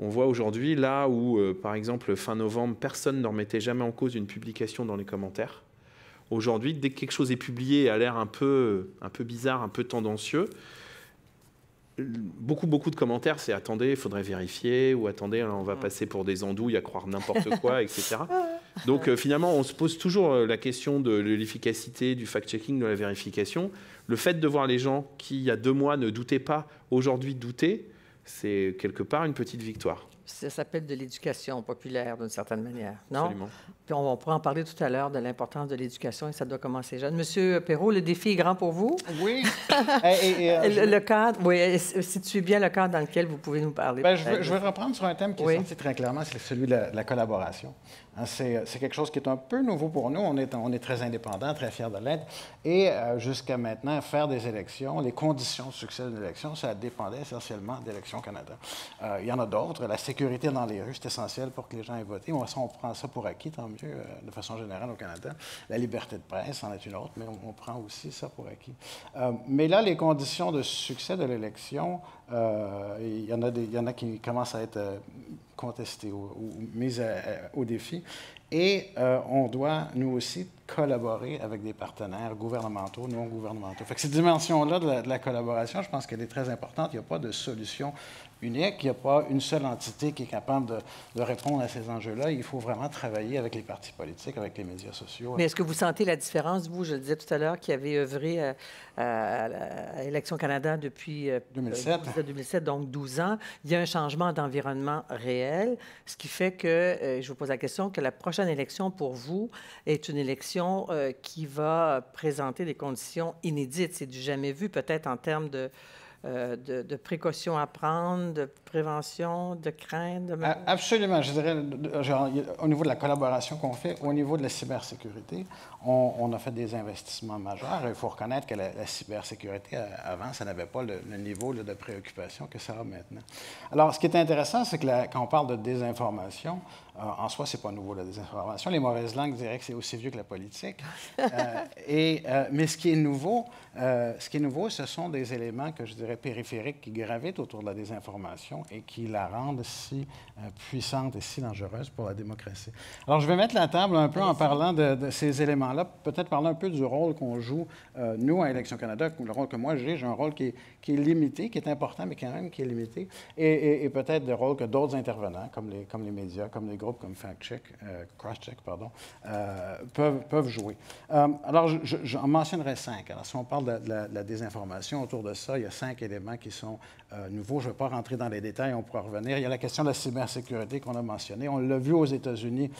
on voit aujourd'hui, là où, par exemple, fin novembre, personne ne remettait jamais en cause une publication dans les commentaires. Aujourd'hui, dès que quelque chose est publié et a l'air un peu bizarre, un peu tendancieux, beaucoup de commentaires, c'est « attendez, il faudrait vérifier » ou « attendez, on va passer pour des andouilles à croire n'importe quoi », etc. Donc finalement, on se pose toujours la question de l'efficacité, du fact-checking, de la vérification. Le fait de voir les gens qui, il y a 2 mois, ne doutaient pas, aujourd'hui douter, c'est quelque part une petite victoire. Ça s'appelle de l'éducation populaire, d'une certaine manière, non? Absolument. Puis on pourra en parler tout à l'heure de l'importance de l'éducation et ça doit commencer jeune. Monsieur Perrault, le défi est grand pour vous? Oui. Le cadre, oui, situez bien le cadre dans lequel vous pouvez nous parler. Je vais reprendre sur un thème qui est sorti très clairement, c'est celui de la collaboration. C'est quelque chose qui est un peu nouveau pour nous. On est très indépendants, très fiers de l'être. Et jusqu'à maintenant, faire des élections, les conditions de succès d'une élection, ça dépendait essentiellement d'Élections Canada. Il y en a d'autres. La sécurité dans les rues, c'est essentiel pour que les gens aient voté. On prend ça pour acquis, tant mieux, de façon générale au Canada. La liberté de presse en est une autre, mais on prend aussi ça pour acquis. Mais là, les conditions de succès de l'élection, il y en a qui commencent à être contestées ou mises au défi. Et on doit, nous aussi, collaborer avec des partenaires gouvernementaux, non gouvernementaux. Fait que cette dimension-là de la collaboration, je pense qu'elle est très importante. Il n'y a pas de solution unique. Il n'y a pas une seule entité qui est capable de répondre à ces enjeux-là. Il faut vraiment travailler avec les partis politiques, avec les médias sociaux. Mais est-ce que vous sentez la différence, vous, je le disais tout à l'heure, qui avez œuvré à Élections Canada depuis 2007, donc 12 ans. Il y a un changement d'environnement réel, ce qui fait que, je vous pose la question, que la prochaine élection pour vous est une élection qui va présenter des conditions inédites. C'est du jamais vu, peut-être en termes de précautions à prendre, de prévention, de crainte? Absolument. Je dirais, au niveau de la collaboration qu'on fait, au niveau de la cybersécurité, on a fait des investissements majeurs. Il faut reconnaître que la cybersécurité, avant, ça n'avait pas le niveau de préoccupation que ça a maintenant. Alors, ce qui est intéressant, c'est que quand on parle de désinformation, en soi, ce n'est pas nouveau, la désinformation. Les mauvaises langues diraient que c'est aussi vieux que la politique. Mais ce qui est nouveau, ce sont des éléments que je dirais périphériques qui gravitent autour de la désinformation et qui la rendent si puissante et si dangereuse pour la démocratie. Alors, je vais mettre la table un peu en parlant de ces éléments-là, peut-être parler un peu du rôle qu'on joue, nous, à Élections Canada, le rôle que moi j'ai un rôle qui est limité, qui est important, mais quand même qui est limité, et peut-être le rôle que d'autres intervenants, comme les médias, comme les groupes comme Fact-Check, Crosscheck, pardon, peuvent jouer. Alors, j'en mentionnerai 5. Alors, si on parle de la désinformation, autour de ça, il y a 5 éléments qui sont nouveaux. Je ne vais pas rentrer dans les détails, on pourra revenir. Il y a la question de la cybersécurité qu'on a mentionnée. On l'a vu aux États-Unis,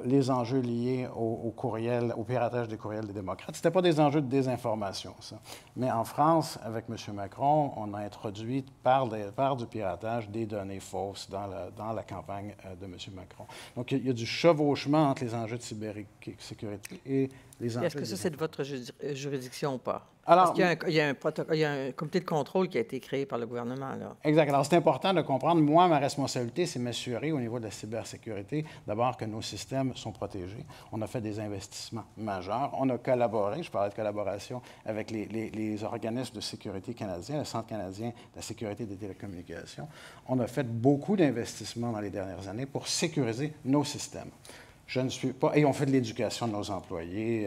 les enjeux liés au courriel, au piratage des courriels des démocrates. Ce n'était pas des enjeux de désinformation, ça. Mais en France, avec M. Macron, on a introduit par du piratage des données fausses dans la campagne de M. Macron. Donc, il y a du chevauchement entre les enjeux de cybersécurité et les enjeux. Est-ce que ça, c'est de votre juridiction ou pas? Alors, Parce qu'il y a un comité de contrôle qui a été créé par le gouvernement, là. Exact. Alors, c'est important de comprendre. Moi, ma responsabilité, c'est m'assurer au niveau de la cybersécurité, d'abord, que nos systèmes sont protégés. On a fait des investissements majeurs. On a collaboré, je parlais de collaboration, avec les organismes de sécurité canadiens, le Centre canadien de la sécurité des télécommunications. On a fait beaucoup d'investissements dans les dernières années pour sécuriser nos systèmes. Je ne suis pas... Et on fait de l'éducation de nos employés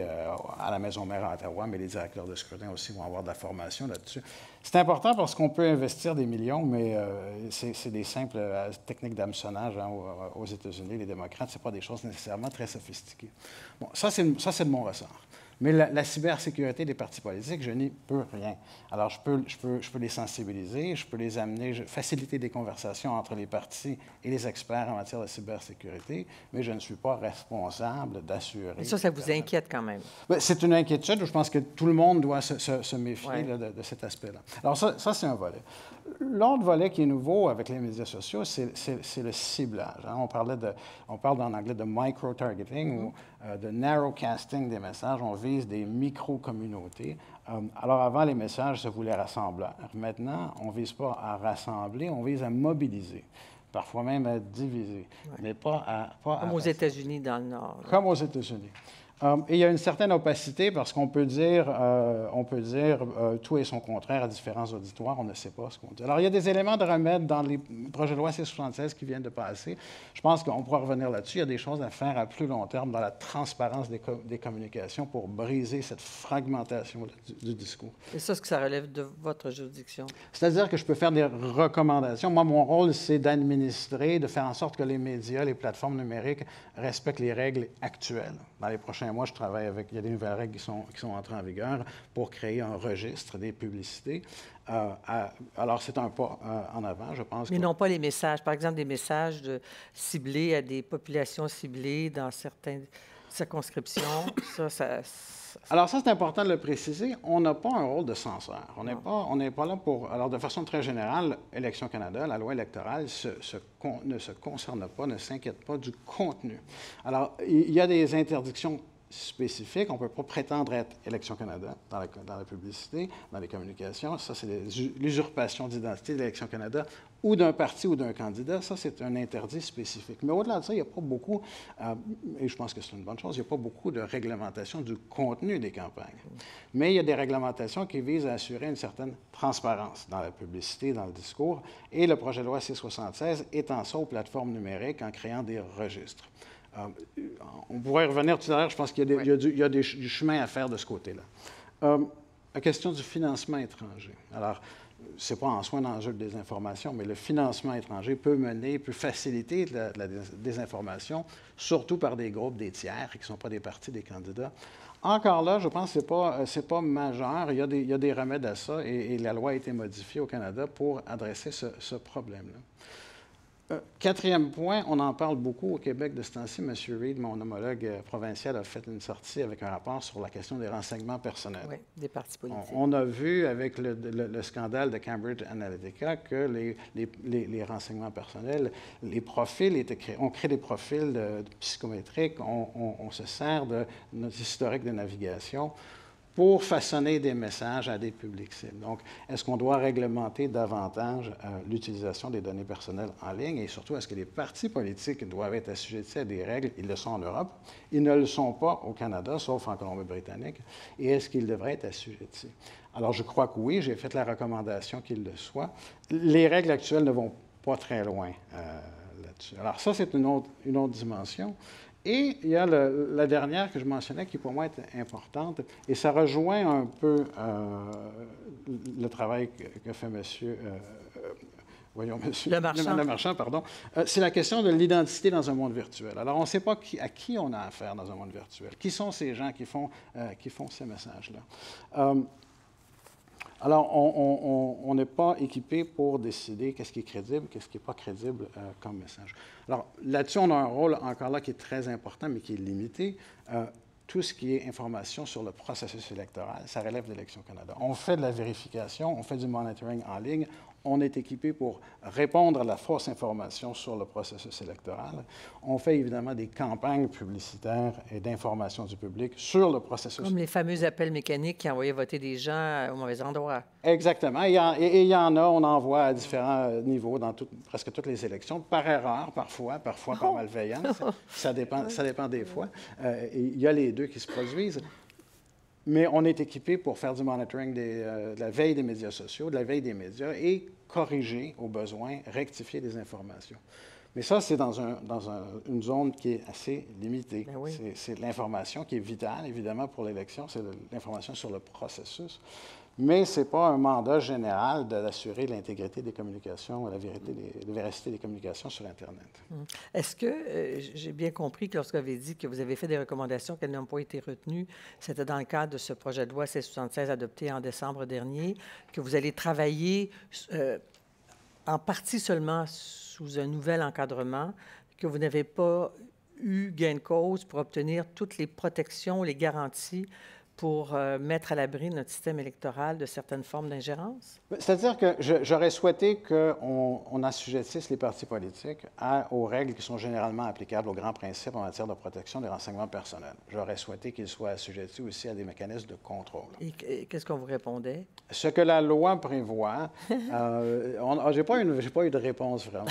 à la Maison Mère à Ottawa, mais les directeurs de scrutin aussi vont avoir de la formation là-dessus. C'est important parce qu'on peut investir des millions, mais c'est des simples techniques d'hameçonnage aux États-Unis, les démocrates. Ce n'est pas des choses nécessairement très sophistiquées. Bon, ça, c'est de mon ressort. Mais la cybersécurité des partis politiques, je n'y peux rien. Alors, je peux les sensibiliser, je peux les amener, faciliter des conversations entre les partis et les experts en matière de cybersécurité, mais je ne suis pas responsable d'assurer... Et ça vous inquiète quand même? Bien, c'est une inquiétude. Je pense que tout le monde doit se méfier là, de cet aspect-là. Alors, ça c'est un volet. L'autre volet qui est nouveau avec les médias sociaux, c'est le ciblage. Hein. On parle en anglais de micro-targeting ou de narrow-casting des messages. On vise des micro-communautés. Alors, avant, les messages se voulaient rassembleurs. Maintenant, on ne vise pas à rassembler, on vise à mobiliser, parfois même à diviser, mais pas à... Comme aux États-Unis dans le Nord. Là. Comme aux États-Unis. Et il y a une certaine opacité parce qu'on peut dire, tout et son contraire à différents auditoires. On ne sait pas ce qu'on dit. Alors, il y a des éléments de remède dans les projets de loi C-76 qui viennent de passer. Je pense qu'on pourra revenir là-dessus. Il y a des choses à faire à plus long terme dans la transparence des communications pour briser cette fragmentation du discours. Et ça, est-ce que ça relève de votre juridiction? C'est-à-dire que je peux faire des recommandations. Moi, mon rôle, c'est d'administrer, de faire en sorte que les médias, les plateformes numériques respectent les règles actuelles. Dans les prochains mois, je travaille avec... Il y a des nouvelles règles qui sont entrées en vigueur pour créer un registre des publicités. Alors, c'est un pas en avant, je pense. Mais non pas les messages. Par exemple, des messages ciblés à des populations ciblées dans certaines circonscriptions. Alors ça, c'est important de le préciser. On n'a pas un rôle de censeur. On n'est pas là pour... Alors, de façon très générale, Élections Canada, la loi électorale ne se concerne pas, ne s'inquiète pas du contenu. Alors, il y a des interdictions spécifiques. On ne peut pas prétendre être Élections Canada dans la publicité, dans les communications. Ça, c'est l'usurpation d'identité d'Élections Canada ou d'un parti ou d'un candidat. Ça, c'est un interdit spécifique. Mais au-delà de ça, il n'y a pas beaucoup, et je pense que c'est une bonne chose, il n'y a pas beaucoup de réglementation du contenu des campagnes. Mais il y a des réglementations qui visent à assurer une certaine transparence dans la publicité, dans le discours, et le projet de loi C-76 étend ça aux plateformes numériques en créant des registres. On pourrait y revenir tout à l'heure. Je pense qu'il y a du chemin à faire de ce côté-là. La question du financement étranger. Alors, ce n'est pas en soi un enjeu de désinformation, mais le financement étranger peut faciliter la désinformation, surtout par des groupes, des tiers, qui ne sont pas des partis, des candidats. Encore là, je pense que ce n'est pas majeur. Il y a des remèdes à ça et la loi a été modifiée au Canada pour adresser ce problème-là. Quatrième point, on en parle beaucoup au Québec de ce temps-ci. M. Reid, mon homologue provincial, a fait une sortie avec un rapport sur la question des renseignements personnels. Oui, des partis politiques. On a vu avec le scandale de Cambridge Analytica que les renseignements personnels, les profils étaient créés. On crée des profils psychométriques, on se sert de notre historique de navigation pour façonner des messages à des publics cibles. Donc, est-ce qu'on doit réglementer davantage l'utilisation des données personnelles en ligne et surtout, est-ce que les partis politiques doivent être assujettis à des règles? Ils le sont en Europe. Ils ne le sont pas au Canada, sauf en Colombie-Britannique. Et est-ce qu'ils devraient être assujettis? Alors, je crois que oui, j'ai fait la recommandation qu'ils le soient. Les règles actuelles ne vont pas très loin là-dessus. Alors, ça, c'est une autre dimension. Et il y a la dernière que je mentionnais qui, pour moi, est importante, et ça rejoint un peu le travail que fait monsieur Lemarchand, pardon. C'est la question de l'identité dans un monde virtuel. Alors, on ne sait pas à qui on a affaire dans un monde virtuel. Qui sont ces gens qui font ces messages-là? Alors, on n'est pas équipé pour décider qu'est-ce qui est crédible, qu'est-ce qui n'est pas crédible comme message. Alors, là-dessus, on a un rôle encore là qui est très important, mais qui est limité. Tout ce qui est information sur le processus électoral, ça relève d'Élections Canada. On fait de la vérification, on fait du monitoring en ligne, on est équipé pour répondre à la fausse information sur le processus électoral. On fait évidemment des campagnes publicitaires et d'information du public sur le processus. Comme les fameux appels mécaniques qui envoyaient voter des gens au mauvais endroit. Exactement. Il y en a, on envoie à différents niveaux dans presque toutes les élections, par erreur parfois par malveillance. Ça dépend des fois. Il y a les deux qui se produisent. Mais on est équipé pour faire du monitoring de la veille des médias sociaux, de la veille des médias et corriger au besoin, rectifier des informations. Mais ça, c'est dans une zone qui est assez limitée. Ben oui. C'est l'information qui est vitale, évidemment, pour l'élection, c'est l'information sur le processus. Mais ce n'est pas un mandat général d'assurer l'intégrité des communications, la véracité des communications sur Internet. Est-ce que j'ai bien compris que lorsque vous avez dit que vous avez fait des recommandations qu'elles n'ont pas été retenues, c'était dans le cadre de ce projet de loi C-76 adopté en décembre dernier, que vous allez travailler en partie seulement sous un nouvel encadrement, que vous n'avez pas eu gain de cause pour obtenir toutes les protections, les garanties pour mettre à l'abri notre système électoral de certaines formes d'ingérence? C'est-à-dire que j'aurais souhaité qu'on assujettisse les partis politiques aux règles qui sont généralement applicables aux grands principes en matière de protection des renseignements personnels. J'aurais souhaité qu'ils soient assujettis aussi à des mécanismes de contrôle. Et qu'est-ce qu'on vous répondait? Ce que la loi prévoit, j'ai pas eu de réponse vraiment.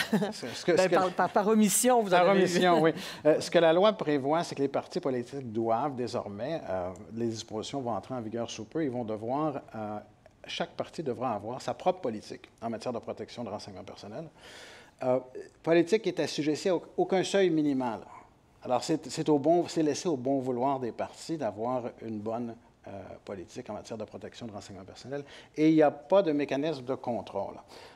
Par omission, vous avez Par omission, oui. Ce que la loi prévoit, c'est que les partis politiques doivent désormais, les dispositions vont entrer en vigueur sous peu, ils vont devoir, chaque parti devra avoir sa propre politique en matière de protection de renseignements personnels. Politique qui est assujettie à aucun seuil minimal. Alors, c'est laissé au bon vouloir des partis d'avoir une bonne politique en matière de protection de renseignements personnels et il n'y a pas de mécanisme de contrôle.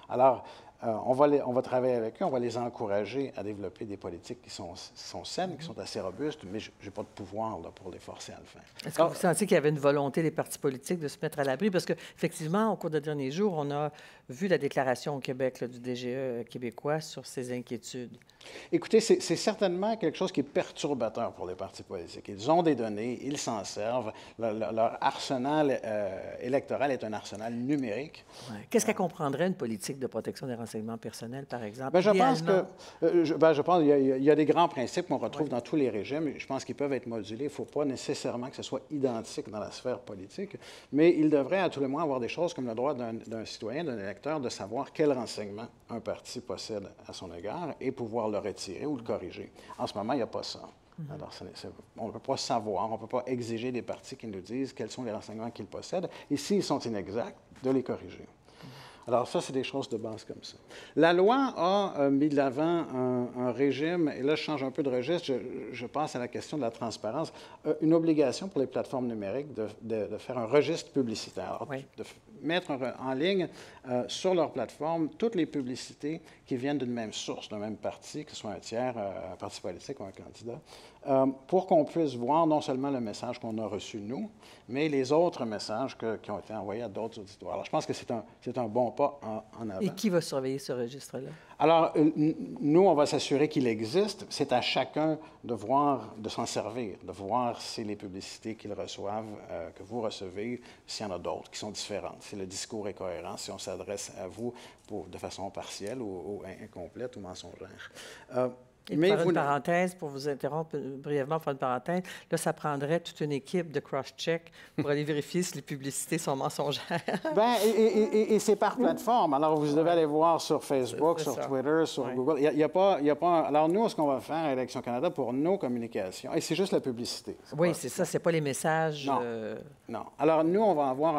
Alors, on va travailler avec eux, on va les encourager à développer des politiques qui sont saines, qui sont assez robustes, mais je n'ai pas de pouvoir là, pour les forcer à le faire. Est-ce que vous sentez qu'il y avait une volonté des partis politiques de se mettre à l'abri? Parce qu'effectivement, au cours des derniers jours, on a vu la déclaration au Québec du DGE québécois sur ces inquiétudes. Écoutez, c'est certainement quelque chose qui est perturbateur pour les partis politiques. Ils ont des données, ils s'en servent. Leur arsenal électoral est un arsenal numérique. Ouais. Qu'est-ce qu'elle comprendrait une politique de protection des renseignements personnels, par exemple? Bien, je pense qu'il y a des grands principes qu'on retrouve dans tous les régimes. Je pense qu'ils peuvent être modulés. Il ne faut pas nécessairement que ce soit identique dans la sphère politique, mais il devrait à tout le moins avoir des choses comme le droit d'un citoyen, d'un électeur, de savoir quels renseignements un parti possède à son égard et pouvoir le retirer ou le corriger. En ce moment, il n'y a pas ça. Alors, on ne peut pas savoir, on ne peut pas exiger des partis qui nous disent quels sont les renseignements qu'ils possèdent et s'ils sont inexacts, de les corriger. Alors ça, c'est des choses de base comme ça. La loi a mis de l'avant un régime, et là, je change un peu de registre, je passe à la question de la transparence, une obligation pour les plateformes numériques de faire un registre publicitaire. Alors, de mettre en ligne sur leur plateforme toutes les publicités qui viennent d'une même source, d'un même parti, que ce soit un tiers, un parti politique ou un candidat, pour qu'on puisse voir non seulement le message qu'on a reçu, nous, mais les autres messages qui ont été envoyés à d'autres auditoires. Alors, je pense que c'est un bon pas en avant. Et qui va surveiller ce registre-là? Alors, nous, on va s'assurer qu'il existe. C'est à chacun de s'en servir, de voir si les publicités qu'ils reçoivent, que vous recevez, s'il y en a d'autres qui sont différentes, si le discours est cohérent, si on s'adresse à vous de façon partielle ou incomplète ou mensongère. Et pour faire une parenthèse, pour vous interrompre brièvement, pour une parenthèse, là, ça prendrait toute une équipe de cross-check pour aller vérifier si les publicités sont mensongères. Bien, et c'est par plateforme. Alors, vous devez aller voir sur Facebook, sur Twitter, sur Google. Il y a pas Alors, nous, ce qu'on va faire à Élections Canada pour nos communications, et c'est juste la publicité. Oui, c'est ça, c'est pas les messages. Non. Alors, nous, on va avoir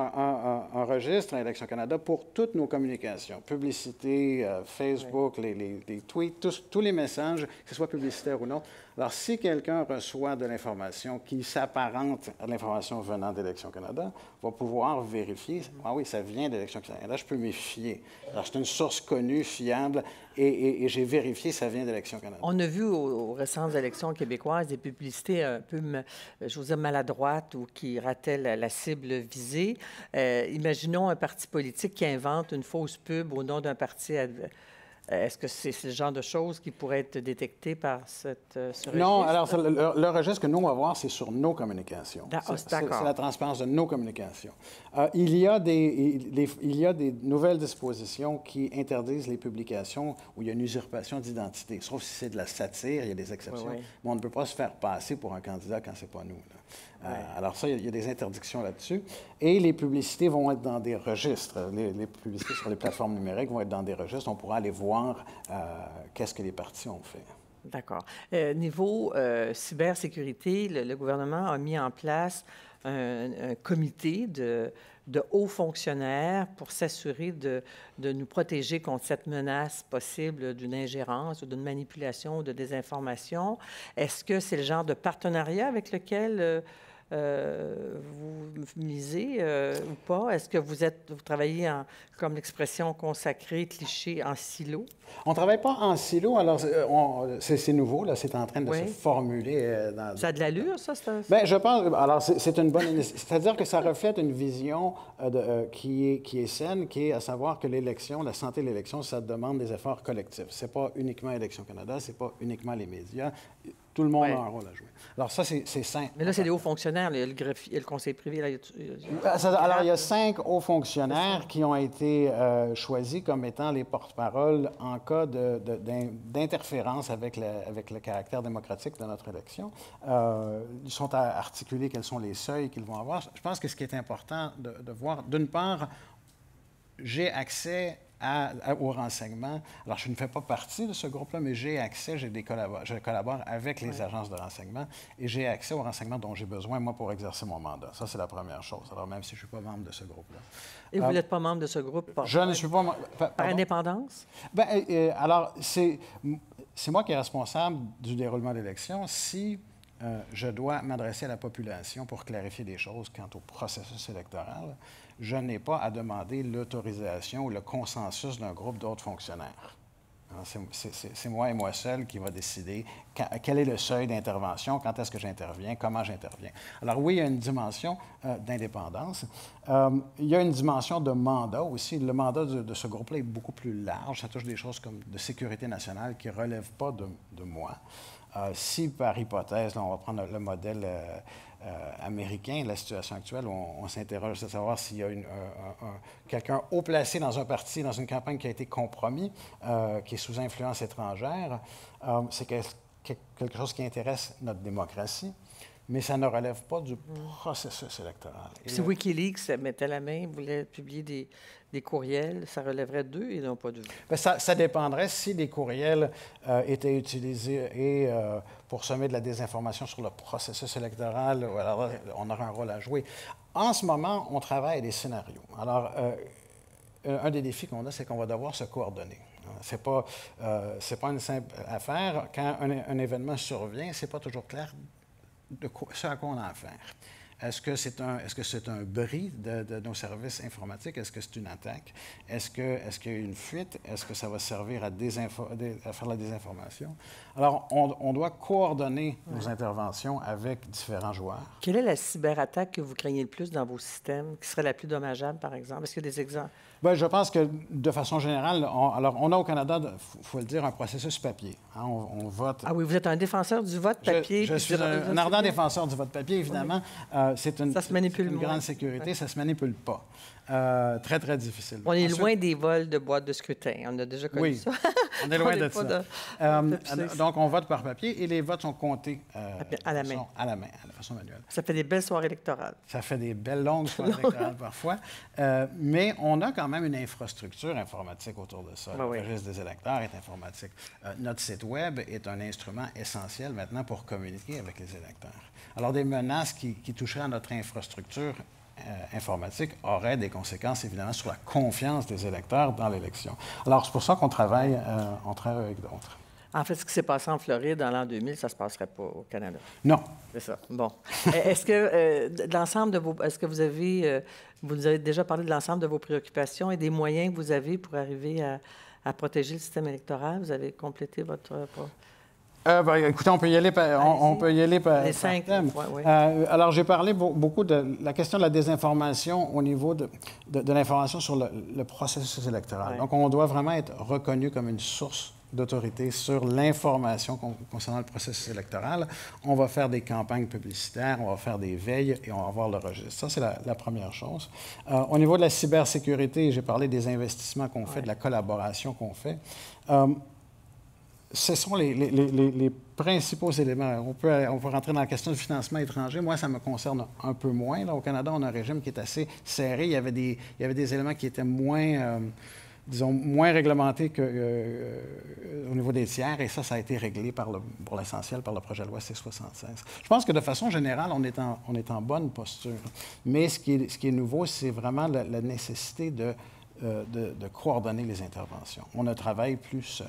un registre à Élections Canada pour toutes nos communications. Publicité, Facebook, les tweets, tous les messages, que ce soit publicitaire ou non. Alors, si quelqu'un reçoit de l'information qui s'apparente à l'information venant d'Élections Canada, va pouvoir vérifier, ah oui, ça vient d'Élections Canada, je peux m'y fier. Alors, c'est une source connue, fiable, et j'ai vérifié, ça vient d'Élections Canada. On a vu aux récentes élections québécoises des publicités un peu, je vous dire, maladroites ou qui rataient la cible visée. Imaginons un parti politique qui invente une fausse pub au nom d'un parti Est-ce que c'est le genre de choses qui pourraient être détectées par ce registre? Non, alors le registre que nous, on va voir, c'est sur nos communications. C'est d'accord. la transparence de nos communications. Il y a des nouvelles dispositions qui interdisent les publications où il y a une usurpation d'identité. Sauf si c'est de la satire, il y a des exceptions. Oui. Mais on ne peut pas se faire passer pour un candidat quand ce n'est pas nous. Alors ça, il y a des interdictions là-dessus. Et les publicités vont être dans des registres. Les publicités sur les plateformes numériques vont être dans des registres. On pourra aller voir qu'est-ce que les partis ont fait. D'accord. Niveau cybersécurité, le gouvernement a mis en place un comité de hauts fonctionnaires pour s'assurer de nous protéger contre cette menace possible d'une ingérence ou d'une manipulation ou de désinformation. Est-ce que c'est le genre de partenariat avec lequel vous misez ou pas? Est-ce que vous travaillez comme l'expression consacrée, cliché, en silo? On ne travaille pas en silo. Alors, c'est nouveau, là, c'est en train de se formuler. Ça a de l'allure, ça? Bien, je pense. Alors, c'est une bonne initiative. C'est-à-dire que ça reflète une vision qui est saine, qui est à savoir que l'élection, la santé de l'élection, ça demande des efforts collectifs. Ce n'est pas uniquement Élections Canada, ce n'est pas uniquement les médias. Tout le monde a un rôle à jouer. Alors, ça, c'est sain. Mais là, c'est des hauts fonctionnaires. Il y a le greffier, le conseil privé. Là, alors, il y a 5 hauts fonctionnaires qui ont été choisis comme étant les porte-paroles en cas d'interférence avec le caractère démocratique de notre élection. Ils sont à articuler quels sont les seuils qu'ils vont avoir. Je pense que ce qui est important de voir, d'une part, j'ai accès au renseignement. Alors, je ne fais pas partie de ce groupe-là, mais j'ai accès, je collabore avec les agences de renseignement et j'ai accès au renseignement dont j'ai besoin, moi, pour exercer mon mandat. Ça, c'est la première chose. Alors, même si je ne suis pas membre de ce groupe-là. Et vous n'êtes pas membre de ce groupe? Je ne suis pas... Par indépendance? Bien, alors, c'est moi qui est responsable du déroulement de l'élection. Si je dois m'adresser à la population pour clarifier des choses quant au processus électoral, je n'ai pas à demander l'autorisation ou le consensus d'un groupe d'autres fonctionnaires. C'est moi et moi seul qui va décider quel est le seuil d'intervention, quand est-ce que j'interviens, comment j'interviens. Alors oui, il y a une dimension d'indépendance. Il y a une dimension de mandat aussi. Le mandat de ce groupe-là est beaucoup plus large. Ça touche des choses comme de sécurité nationale qui ne relèvent pas de moi. Si, par hypothèse, là, on va prendre le modèle américain, la situation actuelle, où on s'interroge de savoir s'il y a quelqu'un haut placé dans un parti, dans une campagne qui a été compromis, qui est sous influence étrangère, c'est quelque chose qui intéresse notre démocratie, mais ça ne relève pas du processus électoral. Si Wikileaks mettait la main, voulait publier des courriels, ça relèverait d'eux et non pas de vous? Bien, ça dépendrait si les courriels étaient utilisés pour semer de la désinformation sur le processus électoral. Alors, on aurait un rôle à jouer. En ce moment, on travaille à des scénarios. Alors, un des défis qu'on a, c'est qu'on va devoir se coordonner. Ce n'est pas une simple affaire. Quand un événement survient, ce n'est pas toujours clair ce à quoi on a affaire. Est-ce que c'est un bris de nos services informatiques? Est-ce que c'est une attaque? Est-ce qu'il y a une fuite? Est-ce que ça va servir à faire la désinformation? Alors, on doit coordonner nos interventions avec différents joueurs. Quelle est la cyberattaque que vous craignez le plus dans vos systèmes, qui serait la plus dommageable, par exemple? Est-ce qu'il y a des exemples? Bien, je pense que, de façon générale, on a au Canada, il faut le dire, un processus papier. Hein, on vote... Ah oui, vous êtes un défenseur du vote papier. Je suis un ardent défenseur du vote papier, évidemment. C'est une grande sécurité, ça ne se manipule pas. Très, très difficile. On est loin des vols de boîtes de scrutin. On a déjà connu ça. On est loin de ça. Donc, on vote par papier et les votes sont comptés à la main. De façon manuelle. Ça fait des belles soirées électorales. Ça fait des belles longues soirées électorales parfois. Mais on a quand même une infrastructure informatique autour de ça. Le registre des électeurs est informatique. Notre site Web est un instrument essentiel maintenant pour communiquer avec les électeurs. Alors, des menaces qui toucheraient à notre infrastructure informatique auraient des conséquences, évidemment, sur la confiance des électeurs dans l'élection. Alors, c'est pour ça qu'on travaille avec d'autres. En fait, ce qui s'est passé en Floride en l'an 2000, ça ne se passerait pas au Canada? Non. C'est ça. Bon. Est-ce que l'ensemble de vos... Est-ce que vous avez déjà parlé de l'ensemble de vos préoccupations et des moyens que vous avez pour arriver à protéger le système électoral? Vous avez complété votre... Écoutez, on peut y aller par Les 5 thème. Ouais. Alors, j'ai parlé beaucoup de la question de la désinformation au niveau de l'information sur le processus électoral. Ouais. Donc, on doit vraiment être reconnu comme une source d'autorité sur l'information concernant le processus électoral. On va faire des campagnes publicitaires, on va faire des veilles et on va avoir le registre. Ça, c'est la première chose. Au niveau de la cybersécurité, j'ai parlé des investissements qu'on fait, de la collaboration qu'on fait. Ce sont les principaux éléments. On peut rentrer dans la question du financement étranger. Moi, ça me concerne un peu moins. Là, au Canada, on a un régime qui est assez serré. Il y avait des éléments qui étaient moins réglementés qu'au niveau des tiers, et ça a été réglé pour l'essentiel par le projet de loi C-76. Je pense que de façon générale, on est en bonne posture. Mais ce qui est nouveau, c'est vraiment la nécessité de coordonner les interventions. On ne travaille plus seul.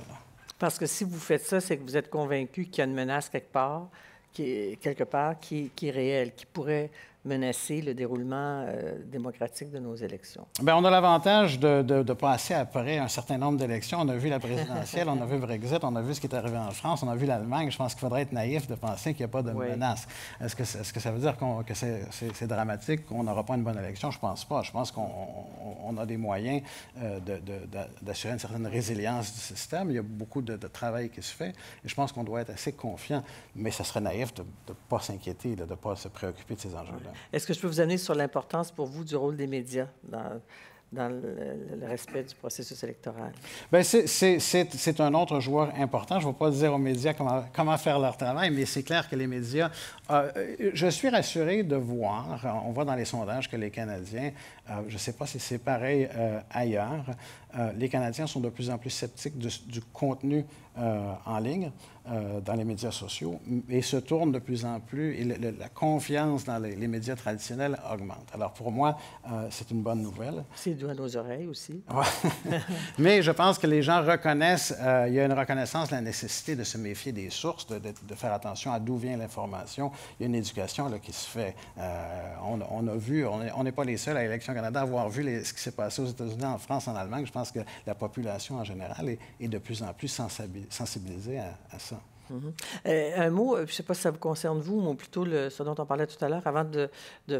Parce que si vous faites ça, c'est que vous êtes convaincu qu'il y a une menace quelque part qui est réelle, qui pourrait menacer le déroulement démocratique de nos élections. Bien, on a l'avantage de passer après un certain nombre d'élections. On a vu la présidentielle, on a vu le Brexit, on a vu ce qui est arrivé en France, on a vu l'Allemagne. Je pense qu'il faudrait être naïf de penser qu'il n'y a pas de menace. Est-ce que ça veut dire que c'est dramatique, qu'on n'aura pas une bonne élection? Je ne pense pas. Je pense qu'on a des moyens d'assurer une certaine résilience du système. Il y a beaucoup de travail qui se fait et je pense qu'on doit être assez confiant. Mais ça serait naïf de ne pas s'inquiéter, de ne pas se préoccuper de ces enjeux-là. Est-ce que je peux vous amener sur l'importance pour vous du rôle des médias dans le respect du processus électoral? Bien, c'est un autre joueur important. Je ne vais pas dire aux médias comment faire leur travail, mais c'est clair que les médias... je suis rassuré de voir, on voit dans les sondages que les Canadiens, je ne sais pas si c'est pareil ailleurs, les Canadiens sont de plus en plus sceptiques du contenu en ligne, dans les médias sociaux, et se tournent de plus en plus, et la confiance dans les médias traditionnels augmente. Alors pour moi, c'est une bonne nouvelle. C'est doux à nos oreilles aussi. Ouais. Mais je pense que les gens reconnaissent, il y a une reconnaissance de la nécessité de se méfier des sources, de faire attention à d'où vient l'information. Il y a une éducation là, qui se fait. On a vu, on n'est pas les seuls à Élections Canada à avoir vu ce qui s'est passé aux États-Unis, en France, en Allemagne. Je pense que la population en général est de plus en plus sensibilisée à ça. Un mot, je ne sais pas si ça vous concerne vous, ou plutôt ce dont on parlait tout à l'heure, avant de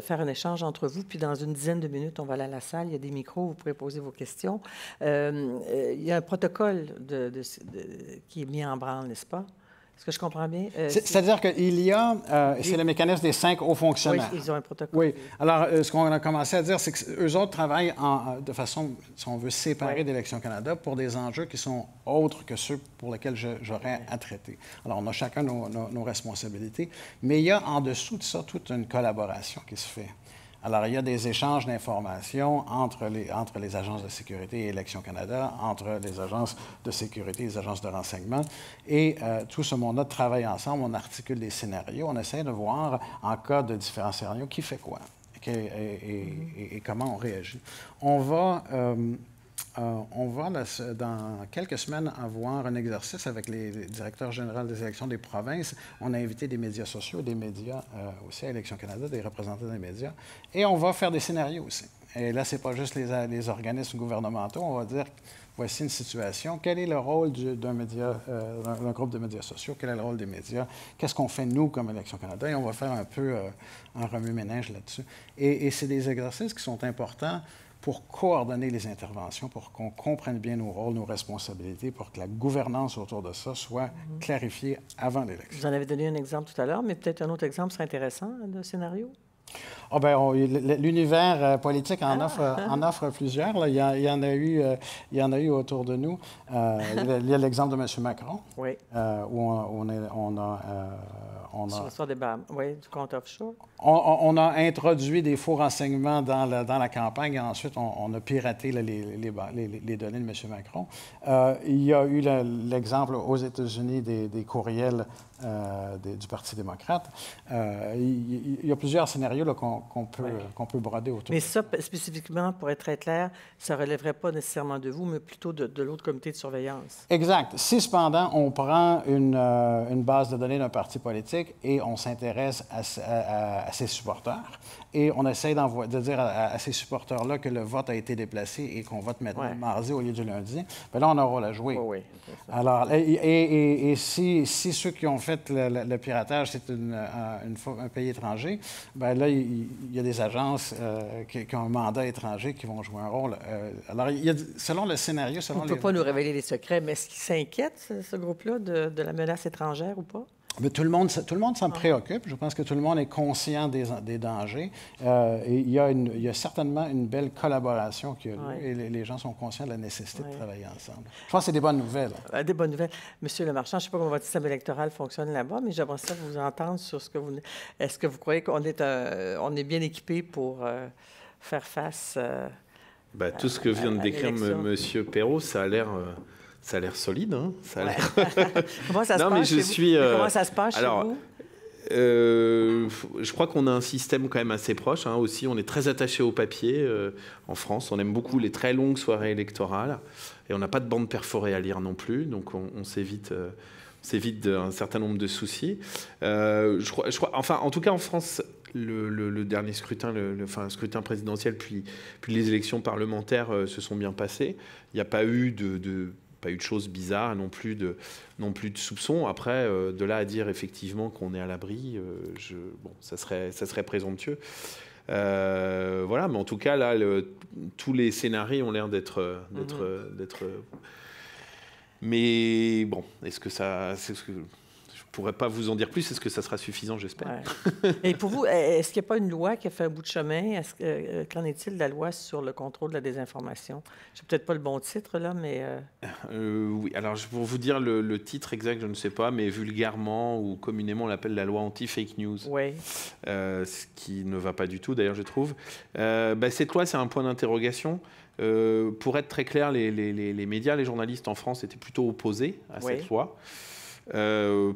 faire un échange entre vous, puis dans une dizaine de minutes, on va aller à la salle, il y a des micros, vous pourrez poser vos questions. Il y a un protocole qui est mis en branle, n'est-ce pas? Est-ce que je comprends bien? C'est-à-dire qu'il y a, c'est le mécanisme des 5 hauts fonctionnaires. Oui, ils ont un protocole. Oui. Alors, ce qu'on a commencé à dire, c'est qu'eux autres travaillent de façon, si on veut, séparée d'Élections Canada pour des enjeux qui sont autres que ceux pour lesquels j'aurais à traiter. Alors, on a chacun nos responsabilités, mais il y a en dessous de ça toute une collaboration qui se fait. Alors, il y a des échanges d'informations entre les agences de sécurité et Élections Canada, entre les agences de sécurité et les agences de renseignement. Et tout ce monde-là travaille ensemble, on articule des scénarios, on essaie de voir, en cas de différents scénarios, qui fait quoi et comment on réagit. On va dans quelques semaines, avoir un exercice avec les directeurs généraux des élections des provinces. On a invité des médias sociaux, des médias aussi à Élections Canada, des représentants des médias. Et on va faire des scénarios aussi. Et là, ce n'est pas juste les organismes gouvernementaux. On va dire, voici une situation. Quel est le rôle d'un groupe de médias sociaux? Quel est le rôle des médias? Qu'est-ce qu'on fait, nous, comme Élections Canada? Et on va faire un peu un remue-ménage là-dessus. Et c'est des exercices qui sont importants pour coordonner les interventions, pour qu'on comprenne bien nos rôles, nos responsabilités, pour que la gouvernance autour de ça soit clarifiée avant l'élection. Vous en avez donné un exemple tout à l'heure, mais peut-être un autre exemple serait intéressant de scénario? Ah ben, l'univers politique en offre plusieurs. Là. Il y en a eu autour de nous. Il y a l'exemple de M. Macron, oui. Où on a sur l'histoire des Bahamas, oui, du compte offshore. On a introduit des faux renseignements dans la campagne et ensuite on a piraté les données de M. Macron. Il y a eu l'exemple aux États-Unis des courriels du Parti démocrate. Il y a plusieurs scénarios qu'on peut broder autour. Mais ça, spécifiquement, pour être très clair, ça ne relèverait pas nécessairement de vous, mais plutôt de l'autre comité de surveillance. Exact. Si, cependant, on prend une base de données d'un parti politique et on s'intéresse à ses supporters, et on essaie de dire à ces supporters-là que le vote a été déplacé et qu'on vote maintenant mardi au lieu du lundi, bien là, on a un rôle à jouer. Oui. Alors, et si ceux qui ont fait le piratage, c'est un pays étranger, bien là, il y a des agences qui ont un mandat étranger qui vont jouer un rôle. Alors, selon le scénario, on ne peut pas nous révéler les secrets, mais est-ce qu'ils s'inquiètent, ce groupe-là, de la menace étrangère ou pas? Mais tout le monde s'en préoccupe. Je pense que tout le monde est conscient des dangers. Et il y a certainement une belle collaboration qui a lieu et les gens sont conscients de la nécessité de travailler ensemble. Je pense que c'est des bonnes nouvelles. Des bonnes nouvelles. Monsieur Lemarchand, je ne sais pas comment votre système électoral fonctionne là-bas, mais j'aimerais ça vous entendre sur ce que vous... Est-ce que vous croyez qu'on est bien équipé pour faire face tout ce que vient de décrire M. Perrault, ça a l'air solide, hein? Ça a l'air... Comment ça se passe chez vous? Comment ça se passe chez vous? Je crois qu'on a un système quand même assez proche. Hein, aussi, on est très attaché au papier en France. On aime beaucoup les très longues soirées électorales. Et on n'a pas de bande perforée à lire non plus. Donc, on s'évite un certain nombre de soucis. Je crois, enfin, en tout cas, en France, le dernier scrutin, le scrutin présidentiel, puis les élections parlementaires se sont bien passées. Il n'y a pas eu de choses bizarres, non plus de soupçons. Après, de là à dire effectivement qu'on est à l'abri, ça serait présomptueux. Voilà, mais en tout cas, là, tous les scénarios ont l'air d'être... Mais bon, est-ce que je ne pourrais pas vous en dire plus. Est-ce que ça sera suffisant, j'espère? Ouais. Et pour vous, est-ce qu'il n'y a pas une loi qui a fait un bout de chemin? Qu'en est-il de la loi sur le contrôle de la désinformation? Je n'ai peut-être pas le bon titre, là, mais... Oui, alors pour vous dire le titre exact, je ne sais pas, mais vulgairement ou communément, on l'appelle la loi anti-fake news. Oui. Ce qui ne va pas du tout, d'ailleurs, je trouve. Cette loi, c'est un point d'interrogation. Pour être très clair, les médias, les journalistes en France étaient plutôt opposés à cette loi.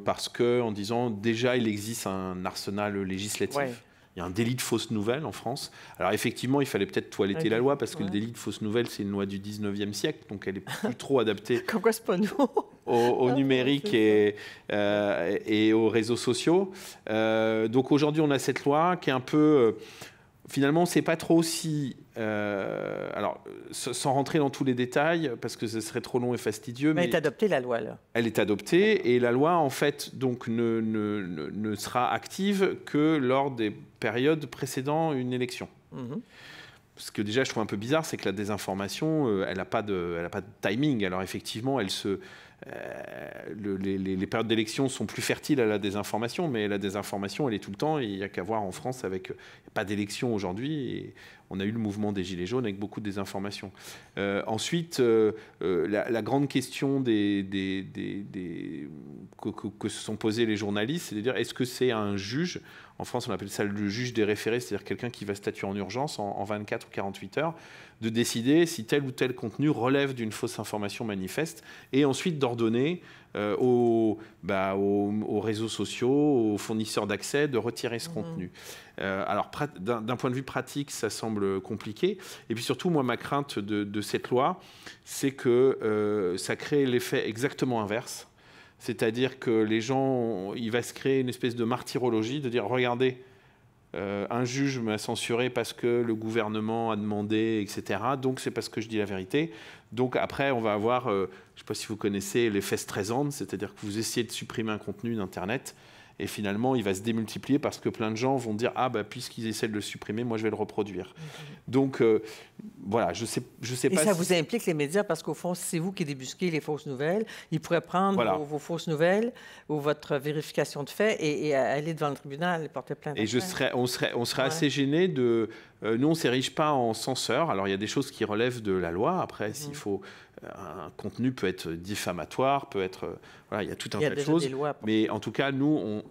Parce qu'en disant déjà il existe un arsenal législatif. Ouais. Il y a un délit de fausses nouvelles en France. Alors effectivement, il fallait peut-être toiletter la loi parce que le délit de fausses nouvelles, c'est une loi du 19e siècle, donc elle est plus trop adaptée Comme quoi, c'est pas nous. au numérique et aux réseaux sociaux. Donc aujourd'hui, on a cette loi qui est un peu... Finalement, on ne sait pas trop si... alors, sans rentrer dans tous les détails, parce que ce serait trop long et fastidieux... Mais elle est adoptée, la loi, là. Elle est adoptée, et la loi, en fait, donc, ne sera active que lors des périodes précédant une élection. Mm-hmm. Ce que déjà, je trouve un peu bizarre, c'est que la désinformation, elle n'a pas de timing. Alors, effectivement, les périodes d'élection sont plus fertiles à la désinformation, mais la désinformation, elle est tout le temps. Et il n'y a qu'à voir en France, il n'y a pas d'élection aujourd'hui. Et on a eu le mouvement des Gilets jaunes avec beaucoup de désinformation. Ensuite, la grande question que se sont posées les journalistes, c'est de dire, est-ce que c'est un juge? En France, on appelle ça le juge des référés, c'est-à-dire quelqu'un qui va statuer en urgence en 24 ou 48 heures, de décider si tel ou tel contenu relève d'une fausse information manifeste, et ensuite d'ordonner aux réseaux sociaux, aux fournisseurs d'accès, de retirer ce contenu. Alors, d'un point de vue pratique, ça semble compliqué. Et puis surtout, moi, ma crainte de cette loi, c'est que ça crée l'effet exactement inverse. C'est-à-dire que les gens, il va se créer une espèce de martyrologie, de dire, regardez, un juge m'a censuré parce que le gouvernement a demandé, etc. Donc, c'est parce que je dis la vérité. Donc, après, on va avoir, je ne sais pas si vous connaissez l'effet Streisand, c'est-à-dire que vous essayez de supprimer un contenu d'Internet, et finalement, il va se démultiplier parce que plein de gens vont dire « Ah, puisqu'ils essaient de le supprimer, moi, je vais le reproduire. » Donc, voilà, je sais pas... Et ça vous implique, les médias, parce qu'au fond, c'est vous qui débusquez les fausses nouvelles. Ils pourraient prendre vos fausses nouvelles ou votre vérification de faits et aller devant le tribunal et porter plainte. Et on serait assez gênés de... nous, on ne s'érige pas en censeur. Alors, il y a des choses qui relèvent de la loi. Après, s'il faut... un contenu peut être diffamatoire, peut être... voilà, il y a tout un tas de choses. Mais en tout cas, nous,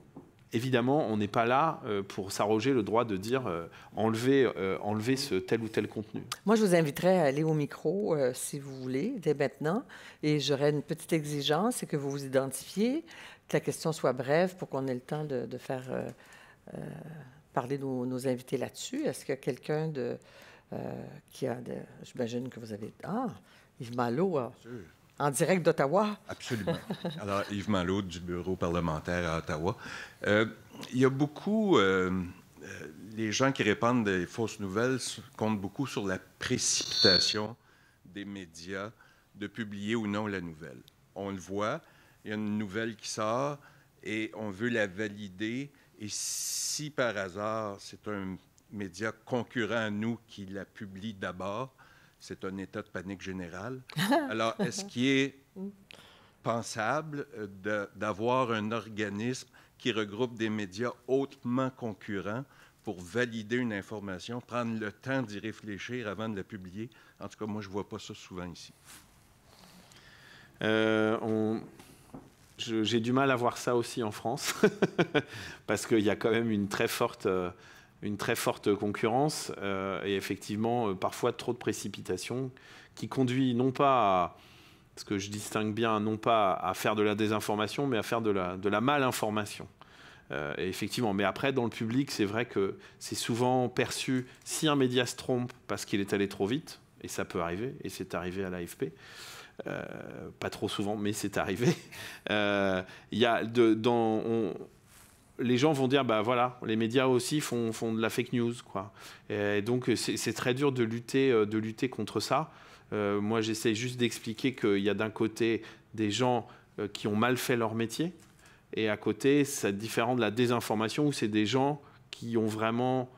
évidemment, on n'est pas là pour s'arroger le droit de dire enlever ce tel ou tel contenu. Moi, je vous inviterais à aller au micro, si vous voulez, dès maintenant. Et j'aurais une petite exigence, c'est que vous vous identifiez, que la question soit brève pour qu'on ait le temps de faire parler nos invités là-dessus. Est-ce qu'il y a quelqu'un qui a... J'imagine que vous avez... Ah, Yves Malo, en direct d'Ottawa. Absolument. Alors, Yves Malo, du bureau parlementaire à Ottawa. Il y a beaucoup... les gens qui répandent des fausses nouvelles comptent beaucoup sur la précipitation des médias de publier ou non la nouvelle. On le voit, il y a une nouvelle qui sort et on veut la valider. Et si par hasard, c'est un média concurrent à nous qui la publie d'abord, c'est un état de panique générale. Alors, est-ce qu'il est pensable d'avoir un organisme qui regroupe des médias hautement concurrents pour valider une information, prendre le temps d'y réfléchir avant de la publier? En tout cas, moi, je ne vois pas ça souvent ici. J'ai du mal à voir ça aussi en France, parce qu'il y a quand même une très forte concurrence et effectivement, parfois trop de précipitation qui conduit non pas à, ce que je distingue bien, non pas à faire de la désinformation, mais à faire de la malinformation. Et effectivement, mais après, dans le public, c'est vrai que c'est souvent perçu, si un média se trompe parce qu'il est allé trop vite, et ça peut arriver, et c'est arrivé à l'AFP, pas trop souvent, mais c'est arrivé. Les gens vont dire, bah voilà, les médias aussi font de la fake news, quoi. Et donc c'est très dur de lutter contre ça. Moi, j'essaie juste d'expliquer qu'il y a d'un côté des gens qui ont mal fait leur métier, et à côté, c'est différent de la désinformation où c'est des gens qui ont vraiment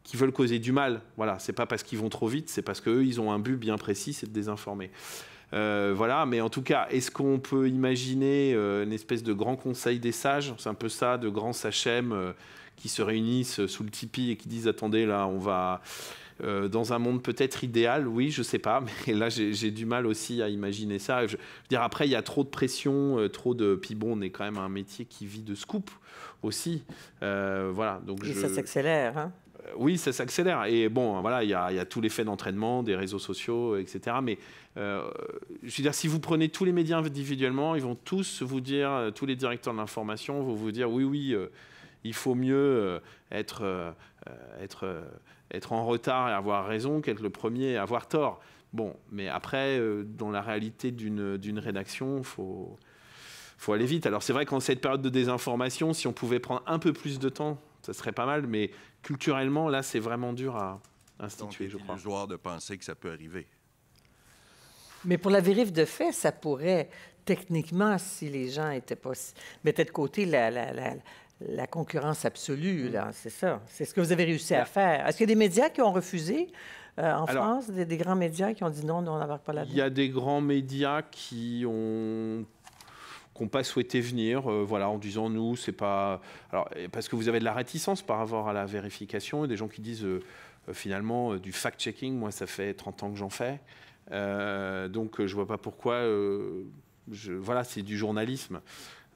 qui veulent causer du mal. Voilà, c'est pas parce qu'ils vont trop vite, c'est parce qu'eux, ils ont un but bien précis, c'est de désinformer. Voilà, mais en tout cas, est-ce qu'on peut imaginer une espèce de grand conseil des sages, c'est un peu ça, de grands sachem qui se réunissent sous le tipi et qui disent, attendez, là, on va... dans un monde peut-être idéal, oui, je sais pas, mais là, j'ai du mal aussi à imaginer ça. Je veux dire, après, il y a trop de pression, Puis bon, on est quand même un métier qui vit de scoop aussi. Voilà, donc et ça s'accélère, hein? Oui, ça s'accélère. Et bon, voilà, il y a tout l'effet d'entraînement, des réseaux sociaux, etc. Mais je veux dire, si vous prenez tous les médias individuellement, ils vont tous vous dire, tous les directeurs de l'information vont vous dire, oui, il faut mieux être en retard et avoir raison qu'être le premier et avoir tort. Bon, mais après, dans la réalité d'une rédaction, faut aller vite. Alors c'est vrai qu'en cette période de désinformation, si on pouvait prendre un peu plus de temps, ça serait pas mal, mais culturellement, là, c'est vraiment dur à instituer, je crois. C'est illusoire de penser que ça peut arriver. Mais pour la vérif de fait, ça pourrait, techniquement, si les gens mettaient de côté la concurrence absolue, là, c'est ça. C'est ce que vous avez réussi à faire. Est-ce qu'il y a des médias qui ont refusé France, des grands médias qui ont dit non, on n'embarque pas là-dedans? Il y a des grands médias qui n'ont pas souhaité venir, voilà, en disant nous, c'est pas... Alors, parce que vous avez de la réticence par rapport à la vérification, et des gens qui disent finalement du fact-checking, moi ça fait 30 ans que j'en fais, donc je vois pas pourquoi, voilà, c'est du journalisme.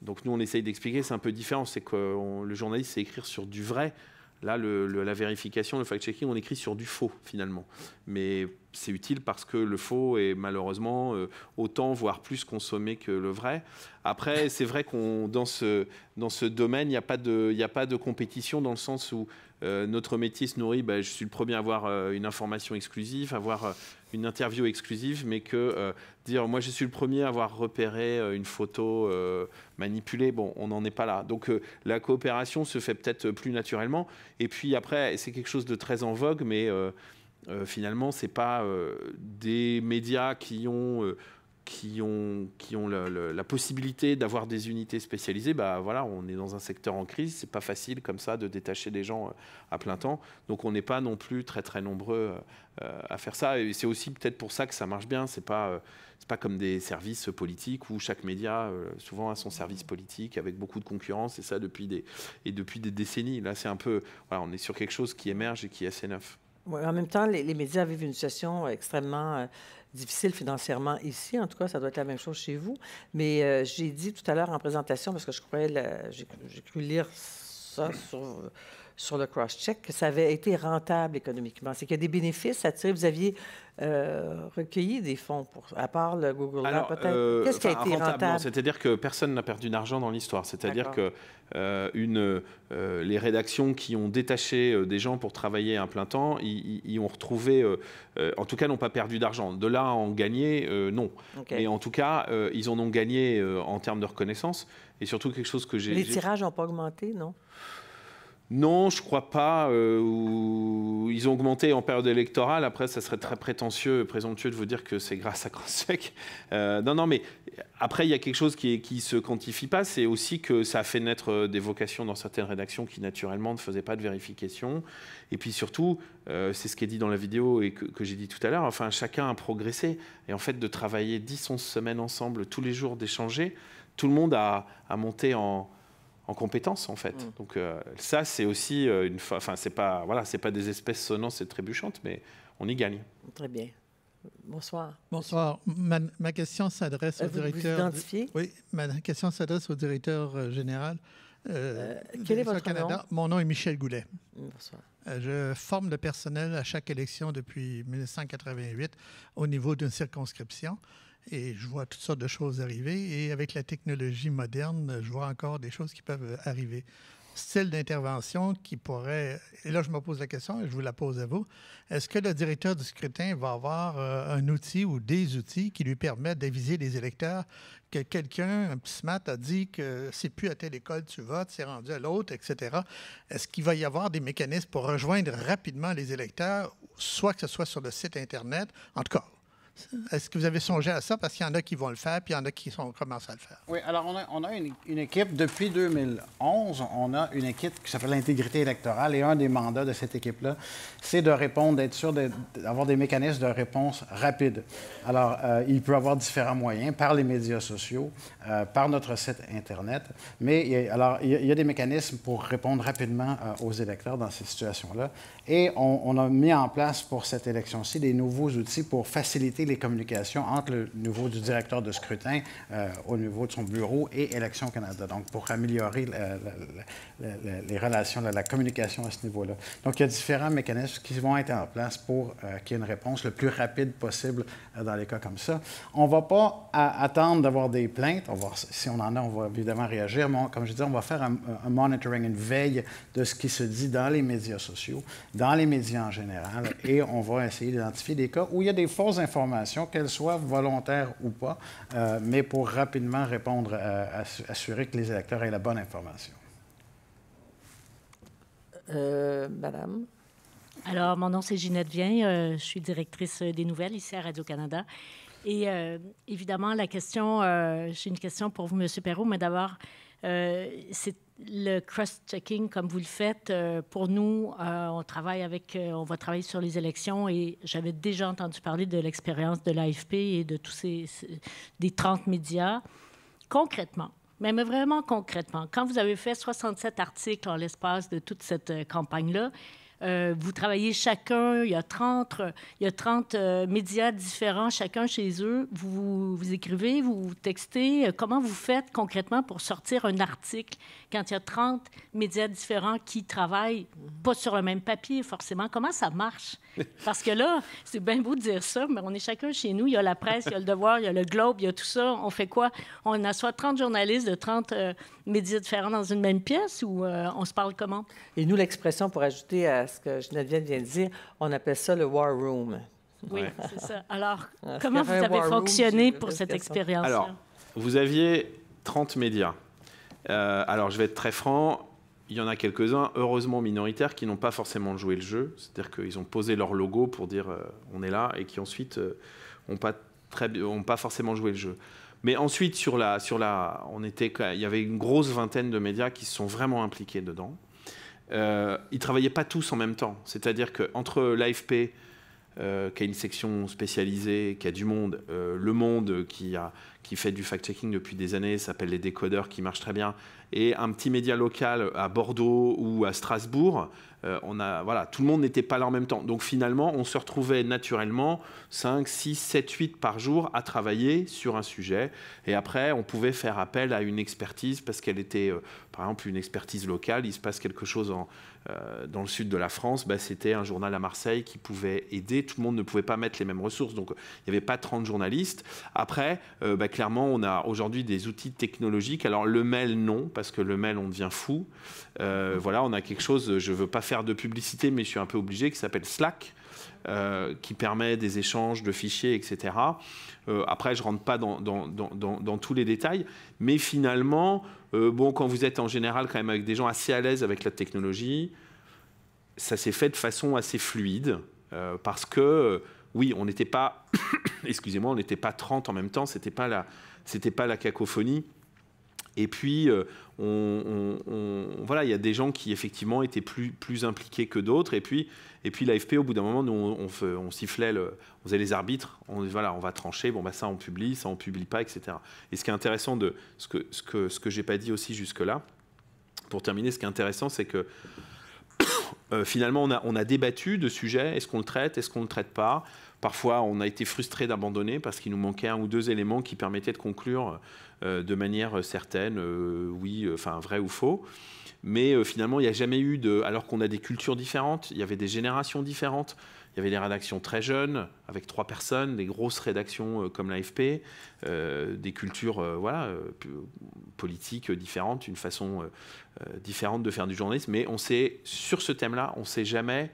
Donc nous on essaye d'expliquer, c'est un peu différent, c'est que le journaliste c'est écrire sur du vrai. Là, la vérification, le fact-checking, on écrit sur du faux, finalement. Mais c'est utile parce que le faux est malheureusement autant, voire plus consommé que le vrai. Après, c'est vrai qu'on dans ce domaine, il n'y a pas de compétition dans le sens où notre métier se nourrit. Je suis le premier à avoir une information exclusive, avoir une interview exclusive, mais que dire moi je suis le premier à avoir repéré une photo manipulée, bon, on n'en est pas là. Donc la coopération se fait peut-être plus naturellement. Et puis après, c'est quelque chose de très en vogue, mais finalement, c'est pas des médias qui ont la possibilité d'avoir des unités spécialisées. Voilà, on est dans un secteur en crise, c'est pas facile comme ça de détacher des gens à plein temps. Donc on n'est pas non plus très très nombreux à faire ça. Et c'est aussi peut-être pour ça que ça marche bien. C'est pas comme des services politiques où chaque média souvent a son service politique avec beaucoup de concurrence, et ça depuis des décennies. Là, c'est un peu, voilà, on est sur quelque chose qui émerge et qui est assez neuf. Ouais, en même temps, les médias vivent une situation extrêmement difficile financièrement ici. En tout cas, ça doit être la même chose chez vous. Mais j'ai dit tout à l'heure en présentation, parce que j'ai cru lire ça sur le cross-check, que ça avait été rentable économiquement. C'est qu'il y a des bénéfices à tirer. Vous aviez recueilli des fonds, à part le Google Lab, peut-être. Qu'est-ce qui a été rentable? C'est-à-dire que personne n'a perdu d'argent dans l'histoire. C'est-à-dire que les rédactions qui ont détaché des gens pour travailler à plein temps, ils ont retrouvé, en tout cas, n'ont pas perdu d'argent. De là à en gagner, non. Okay. Mais en tout cas, ils en ont gagné en termes de reconnaissance. Et surtout quelque chose que j'ai... Les tirages n'ont pas augmenté, non? Non, je ne crois pas. Ils ont augmenté en période électorale. Après, ça serait très présomptueux de vous dire que c'est grâce à CrossCheck. Non, mais après, il y a quelque chose qui ne se quantifie pas. C'est aussi que ça a fait naître des vocations dans certaines rédactions qui, naturellement, ne faisaient pas de vérification. Et puis surtout, c'est ce qui est dit dans la vidéo et que j'ai dit tout à l'heure, enfin, chacun a progressé. Et en fait, de travailler 10-11 semaines ensemble, tous les jours, d'échanger, tout le monde a monté en compétences, en fait. Donc ça, c'est aussi c'est pas des espèces sonnantes et trébuchantes, mais on y gagne. Très bien. Bonsoir. Bonsoir. Ma question s'adresse au directeur... Vous identifiez? Oui, ma question s'adresse au directeur général quel est votre Canada. nom? Mon nom est Michel Goulet. Bonsoir. Je forme le personnel à chaque élection depuis 1988 au niveau d'une circonscription. Et je vois toutes sortes de choses arriver. Et avec la technologie moderne, je vois encore des choses qui peuvent arriver. Style d'intervention qui pourrait... Et là, je me pose la question et je vous la pose à vous. Est-ce que le directeur du scrutin va avoir un outil ou des outils qui lui permettent d'aviser les électeurs que quelqu'un, un petit smart, a dit que c'est plus à telle école tu votes, c'est rendu à l'autre, etc. Est-ce qu'il va y avoir des mécanismes pour rejoindre rapidement les électeurs, soit que ce soit sur le site Internet, en tout cas... Est-ce que vous avez songé à ça? Parce qu'il y en a qui vont le faire, puis il y en a qui commencent à le faire. Oui, alors on a une équipe, depuis 2011, on a une équipe qui s'appelle l'intégrité électorale, et un des mandats de cette équipe-là, c'est de répondre, d'être sûr d'avoir des mécanismes de réponse rapides. Alors, il peut y avoir différents moyens, par les médias sociaux, par notre site Internet, mais il y a des mécanismes pour répondre rapidement aux électeurs dans ces situations-là. Et on a mis en place pour cette élection-ci des nouveaux outils pour faciliter les communications entre le niveau du directeur de scrutin au niveau de son bureau et Élections Canada, donc pour améliorer les relations, la communication à ce niveau-là. Donc, il y a différents mécanismes qui vont être en place pour qu'il y ait une réponse le plus rapide possible dans les cas comme ça. On ne va pas attendre d'avoir des plaintes. On va, si on en a, on va évidemment réagir, mais comme je disais, on va faire un monitoring, une veille de ce qui se dit dans les médias sociaux, dans les médias en général, et on va essayer d'identifier des cas où il y a des fausses informations, qu'elles soient volontaires ou pas, mais pour rapidement répondre, assurer que les électeurs aient la bonne information. Madame? Alors, mon nom, c'est Ginette Vien. Je suis directrice des nouvelles ici à Radio-Canada. Et évidemment, j'ai une question pour vous, M. Perrault, mais d'abord, c'est le cross-checking, comme vous le faites. Pour nous, on va travailler sur les élections et j'avais déjà entendu parler de l'expérience de l'AFP et de tous des 30 médias. Concrètement, mais vraiment concrètement, quand vous avez fait 67 articles en l'espace de toute cette campagne-là, vous travaillez chacun, il y a 30 médias différents, chacun chez eux. Vous écrivez, vous textez. Comment vous faites concrètement pour sortir un article quand il y a 30 médias différents qui travaillent pas sur le même papier, forcément? Comment ça marche? Parce que là, c'est bien beau de dire ça, mais on est chacun chez nous. Il y a la presse, il y a le Devoir, il y a le Globe, il y a tout ça. On fait quoi? On assoit 30 journalistes de 30 médias différents dans une même pièce ou on se parle comment? Et nous, l'expression, pour ajouter à ce que Geneviève vient de dire, on appelle ça le War Room. Oui, c'est ça. Alors, comment vous avez fonctionné pour cette expérience-là? Alors, vous aviez 30 médias. Alors, je vais être très franc. Il y en a quelques-uns, heureusement minoritaires, qui n'ont pas forcément joué le jeu. C'est-à-dire qu'ils ont posé leur logo pour dire on est là, et qui ensuite n'ont pas forcément joué le jeu. Mais ensuite, il y avait une grosse vingtaine de médias qui se sont vraiment impliqués dedans. Ils ne travaillaient pas tous en même temps. C'est-à-dire qu'entre l'AFP, qui a une section spécialisée, qui a du monde, Le Monde, qui a qui fait du fact-checking depuis des années, s'appelle Les Décodeurs, qui marche très bien, et un petit média local à Bordeaux ou à Strasbourg. Voilà, tout le monde n'était pas là en même temps. Donc finalement, on se retrouvait naturellement 5, 6, 7, 8 par jour à travailler sur un sujet. Et après, on pouvait faire appel à une expertise parce qu'elle était, par exemple, une expertise locale. Il se passe quelque chose dans le sud de la France. C'était un journal à Marseille qui pouvait aider. Tout le monde ne pouvait pas mettre les mêmes ressources. Donc, il n'y avait pas 30 journalistes. Après, clairement, on a aujourd'hui des outils technologiques. Alors, le mail, non, parce que le mail, on devient fou. Voilà, on a quelque chose, je ne veux pas faire de publicité, mais je suis un peu obligé, qui s'appelle Slack, qui permet des échanges de fichiers, etc. Après, je ne rentre pas dans tous les détails, mais finalement, quand vous êtes en général quand même avec des gens assez à l'aise avec la technologie, ça s'est fait de façon assez fluide, parce que, oui, on n'était pas, excusez-moi, on n'était pas 30 en même temps, c'était pas la cacophonie. Et puis, voilà, il y a des gens qui, effectivement, étaient plus impliqués que d'autres. Et puis l'AFP, au bout d'un moment, nous, on sifflait, on faisait les arbitres. On va trancher. Ça, on publie, ça, on ne publie pas, etc. Et ce qui est intéressant, ce que je n'ai pas dit aussi jusque-là, pour terminer, ce qui est intéressant, c'est que finalement, on a débattu de sujets. Est-ce qu'on le traite? Est-ce qu'on ne le traite pas? Parfois, on a été frustré d'abandonner parce qu'il nous manquait 1 ou 2 éléments qui permettaient de conclure de manière certaine, vrai ou faux. Mais finalement, il n'y a jamais eu alors qu'on a des cultures différentes, il y avait des générations différentes. Il y avait des rédactions très jeunes, avec 3 personnes, des grosses rédactions comme l'AFP, des cultures politiques différentes, une façon différente de faire du journalisme. Mais sur ce thème-là, on ne s'est jamais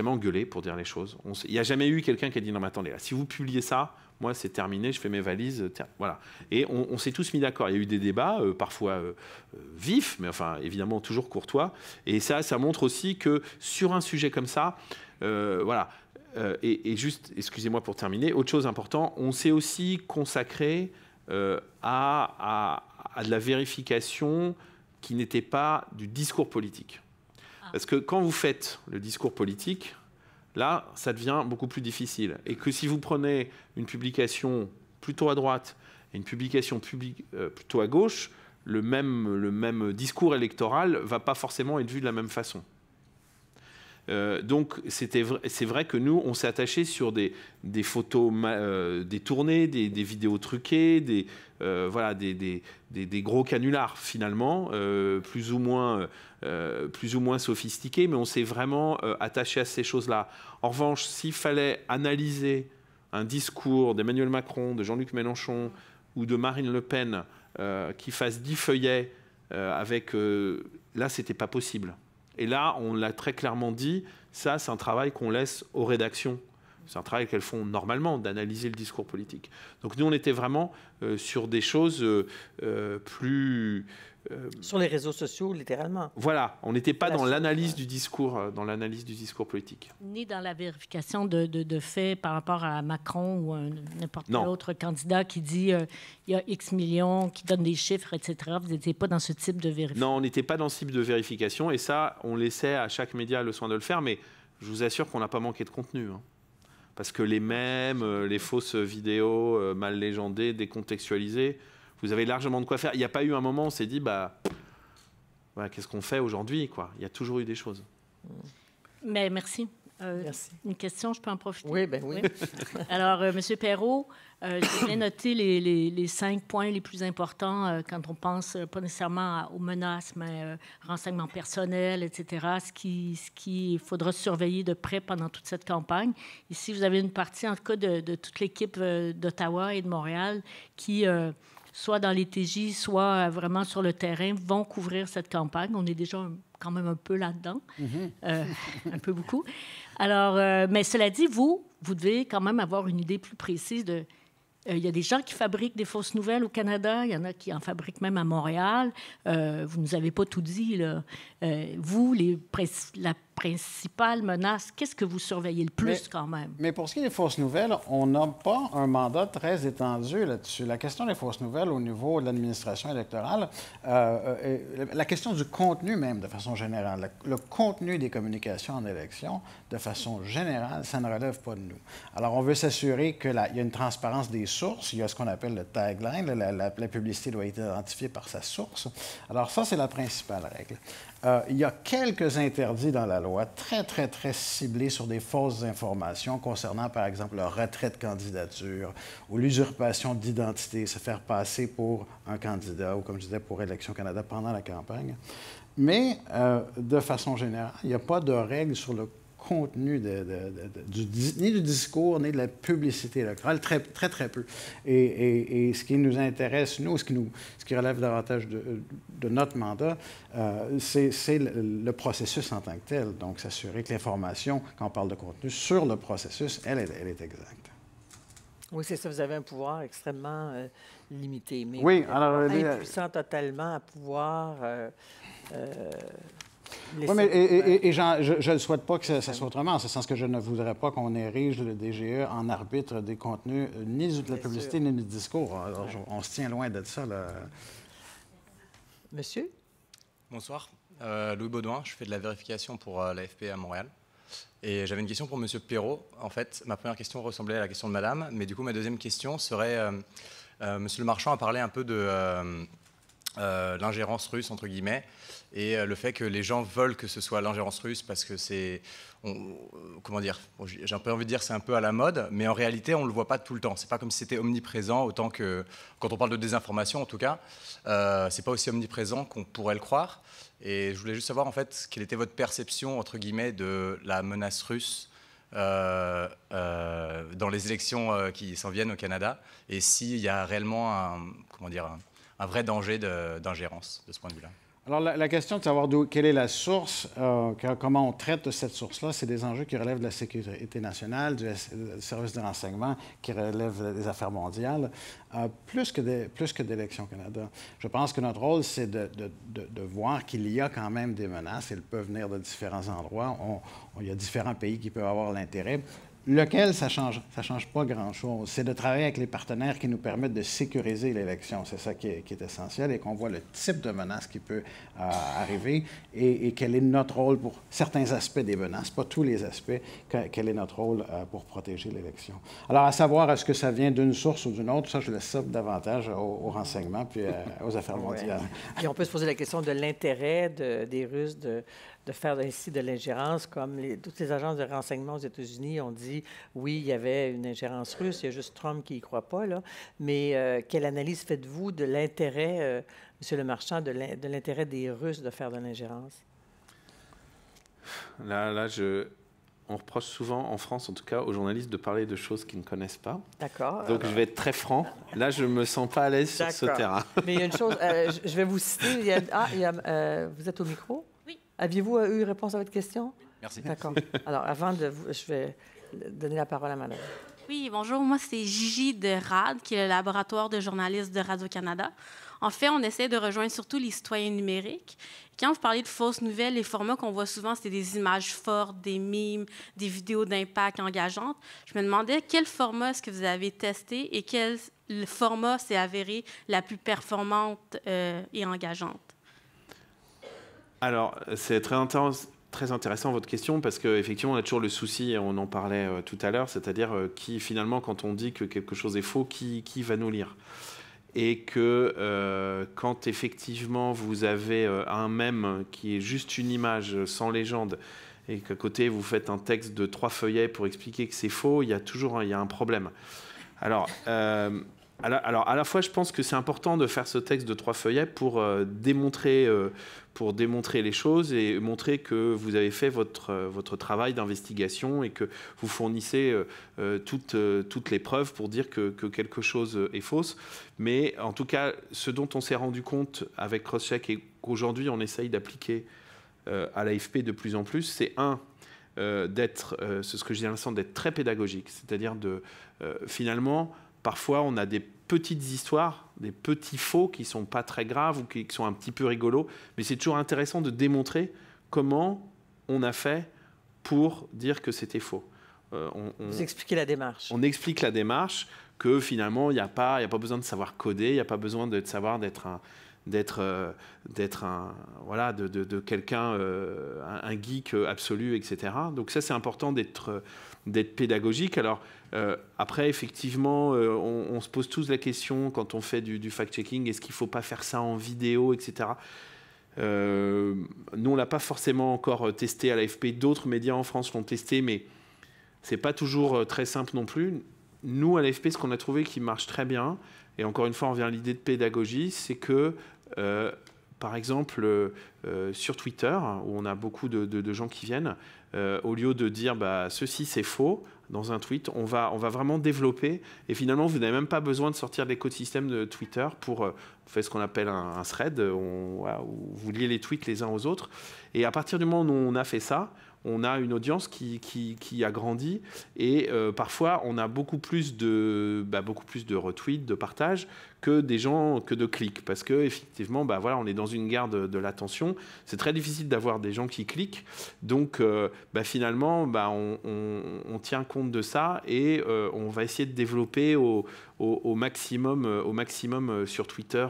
engueulé pour dire les choses. Il n'y a jamais eu quelqu'un qui a dit « Non, mais attendez, là, si vous publiez ça, moi, c'est terminé, je fais mes valises. » Voilà. Et on s'est tous mis d'accord. Il y a eu des débats, parfois vifs, mais enfin, évidemment, toujours courtois. Et ça montre aussi que sur un sujet comme ça, et juste, excusez-moi pour terminer, autre chose importante, on s'est aussi consacré à de la vérification qui n'était pas du discours politique. Parce que quand vous faites le discours politique, là, ça devient beaucoup plus difficile. Et que si vous prenez une publication plutôt à droite et une publication plutôt à gauche, le même discours électoral ne va pas forcément être vu de la même façon. Donc, c'est vrai que nous, on s'est attaché sur des photos détournées, des vidéos truquées, des gros canulars, finalement, plus ou moins sophistiqués, mais on s'est vraiment attaché à ces choses-là. En revanche, s'il fallait analyser un discours d'Emmanuel Macron, de Jean-Luc Mélenchon ou de Marine Le Pen qui fasse 10 feuillets là, c'était pas possible. Et là, on l'a très clairement dit, ça, c'est un travail qu'on laisse aux rédactions. C'est un travail qu'elles font normalement, d'analyser le discours politique. Donc nous, on était vraiment sur des choses plus... sur les réseaux sociaux, littéralement. Voilà, on n'était pas dans l'analyse du discours, politique. Ni dans la vérification de faits par rapport à Macron ou n'importe quel autre candidat qui dit il y a X millions, qui donne des chiffres, etc. Vous n'étiez pas dans ce type de vérification? Non, on n'était pas dans ce type de vérification. Et ça, on laissait à chaque média le soin de le faire. Mais je vous assure qu'on n'a pas manqué de contenu. Parce que les mèmes, les fausses vidéos mal légendées, décontextualisées, vous avez largement de quoi faire. Il n'y a pas eu un moment où on s'est dit, qu'est-ce qu'on fait aujourd'hui, quoi. Il y a toujours eu des choses. Mais merci. Merci. Une question, je peux en profiter? Oui, oui. Alors, M. Perrault, j'ai bien noté les 5 points les plus importants quand on pense pas nécessairement aux menaces, mais renseignements personnels, etc., ce qui faudra surveiller de près pendant toute cette campagne. Ici, vous avez une partie, en tout cas, de toute l'équipe d'Ottawa et de Montréal qui... soit dans les TJ, soit vraiment sur le terrain, vont couvrir cette campagne. On est déjà quand même un peu là-dedans, un peu beaucoup. Alors, mais cela dit, vous devez quand même avoir une idée plus précise de... Il y a des gens qui fabriquent des fausses nouvelles au Canada, il y en a qui en fabriquent même à Montréal. Vous ne nous avez pas tout dit, là. Vous, principale menace? Qu'est-ce que vous surveillez le plus quand même? Mais pour ce qui est des fausses nouvelles, on n'a pas un mandat très étendu là-dessus. La question des fausses nouvelles au niveau de l'administration électorale, la question du contenu même de façon générale, le contenu des communications en élection, de façon générale, ça ne relève pas de nous. Alors, on veut s'assurer qu'il y a une transparence des sources. Il y a ce qu'on appelle le tagline. La publicité doit être identifiée par sa source. Alors, ça, c'est la principale règle. Il y a quelques interdits dans la loi, très, très, très ciblés sur des fausses informations concernant, par exemple, le retrait de candidature ou l'usurpation d'identité, se faire passer pour un candidat ou, comme je disais, pour Élections Canada pendant la campagne. Mais, de façon générale, il n'y a pas de règles sur le contenu ni du discours, ni de la publicité électorale, très, très, très peu. Et ce qui nous intéresse, nous, ce qui relève davantage de notre mandat, c'est le processus en tant que tel. Donc, s'assurer que l'information, quand on parle de contenu sur le processus, elle est exacte. Oui, c'est ça. Vous avez un pouvoir extrêmement limité, mais oui, alors, impuissant totalement à pouvoir... Oui, mais je ne souhaite pas que ça soit autrement, en ce sens que je ne voudrais pas qu'on érige le DGE en arbitre des contenus, ni de la publicité, ni du discours. Alors, on se tient loin de ça, là. Monsieur? Bonsoir. Louis Baudouin, je fais de la vérification pour l'AFP à Montréal. Et j'avais une question pour M. Perrault. En fait, ma première question ressemblait à la question de Madame, mais du coup, ma deuxième question serait... M. Lemarchand a parlé un peu de... l'ingérence russe, entre guillemets, et le fait que les gens veulent que ce soit l'ingérence russe parce que c'est... comment dire? J'ai un peu envie de dire c'est un peu à la mode, mais en réalité, on ne le voit pas tout le temps. C'est pas comme si c'était omniprésent, autant que... Quand on parle de désinformation, en tout cas, c'est pas aussi omniprésent qu'on pourrait le croire. Et je voulais juste savoir, en fait, quelle était votre perception, entre guillemets, de la menace russe dans les élections qui s'en viennent au Canada, et s'il y a réellement un vrai danger d'ingérence de ce point de vue-là. Alors, la question de savoir quelle est la source, comment on traite de cette source-là, c'est des enjeux qui relèvent de la sécurité nationale, du service de renseignement, qui relèvent des affaires mondiales, plus que d'Élections Canada. Je pense que notre rôle, c'est de voir qu'il y a quand même des menaces. Elles peuvent venir de différents endroits. Il y a différents pays qui peuvent avoir l'intérêt. Lequel, ça change pas grand-chose. C'est de travailler avec les partenaires qui nous permettent de sécuriser l'élection. C'est ça qui est essentiel, et qu'on voit le type de menace qui peut arriver et quel est notre rôle pour certains aspects des menaces, pas tous les aspects, quel est notre rôle pour protéger l'élection. Alors, à savoir, est-ce que ça vient d'une source ou d'une autre, ça, je laisse ça davantage au renseignement puis aux affaires mondiales. Et on peut se poser la question de l'intérêt des Russes de faire ainsi de l'ingérence, comme toutes les agences de renseignement aux États-Unis ont dit, oui, il y avait une ingérence russe, il y a juste Trump qui n'y croit pas, là. Mais quelle analyse faites-vous de l'intérêt, M. Lemarchand, de l'intérêt des Russes de faire de l'ingérence? On reproche souvent, en France en tout cas, aux journalistes de parler de choses qu'ils ne connaissent pas. D'accord. Donc, je vais être très franc. Là, je ne me sens pas à l'aise sur ce terrain. Mais il y a une chose, je vais vous citer. Vous êtes au micro? Oui. Aviez-vous eu réponse à votre question? Merci. D'accord. Alors, je vais donner la parole à madame. Oui, bonjour. Moi, c'est Gigi de RAD, qui est le laboratoire de journalistes de Radio-Canada. En fait, on essaie de rejoindre surtout les citoyens numériques. Quand vous parlez de fausses nouvelles, les formats qu'on voit souvent, c'est des images fortes, des mimes, des vidéos d'impact engageantes. Je me demandais quel format est-ce que vous avez testé et quel format s'est avéré la plus performante et engageante? Alors, c'est très intéressant votre question, parce qu'effectivement, on a toujours le souci, et on en parlait tout à l'heure, c'est-à-dire qui, finalement, quand on dit que quelque chose est faux, qui va nous lire? Et que quand, effectivement, vous avez un mème qui est juste une image sans légende, et qu'à côté, vous faites un texte de 3 feuillets pour expliquer que c'est faux, il y a un problème. Alors, à la fois, je pense que c'est important de faire ce texte de 3 feuillets pour démontrer les choses et montrer que vous avez fait votre travail d'investigation et que vous fournissez toutes les preuves pour dire que quelque chose est fausse. Mais en tout cas, ce dont on s'est rendu compte avec Crosscheck et qu'aujourd'hui on essaye d'appliquer à l'AFP de plus en plus, c'est d'être, c'est ce que je dis à l'instant, d'être très pédagogique. C'est-à-dire finalement, parfois on a des petites histoires, des petits faux qui ne sont pas très graves ou qui sont un petit peu rigolos, mais c'est toujours intéressant de démontrer comment on a fait pour dire que c'était faux. Vous expliquez la démarche. On explique la démarche, que finalement, il n'y a pas besoin de savoir coder, il n'y a pas besoin de savoir de quelqu'un, un geek absolu, etc. Donc ça, c'est important d'être pédagogique. Alors, après, effectivement, on se pose tous la question, quand on fait du fact-checking, est-ce qu'il ne faut pas faire ça en vidéo, etc. Nous, on ne l'a pas forcément encore testé à l'AFP. D'autres médias en France l'ont testé, mais ce n'est pas toujours très simple non plus. Nous, à l'AFP, ce qu'on a trouvé qui marche très bien, et encore une fois, on revient à l'idée de pédagogie, c'est que, par exemple, sur Twitter, où on a beaucoup de gens qui viennent, au lieu de dire ceci c'est faux, dans un tweet, on va vraiment développer, et finalement, vous n'avez même pas besoin de sortir de l'écosystème de Twitter pour faire ce qu'on appelle un thread, où vous liez les tweets les uns aux autres. Et à partir du moment où on a fait ça, on a une audience qui a grandi, et parfois on a beaucoup plus de retweets, de partages que de clics, parce que effectivement, on est dans une guerre de l'attention. C'est très difficile d'avoir des gens qui cliquent, donc finalement, on tient compte de ça, et on va essayer de développer au maximum sur Twitter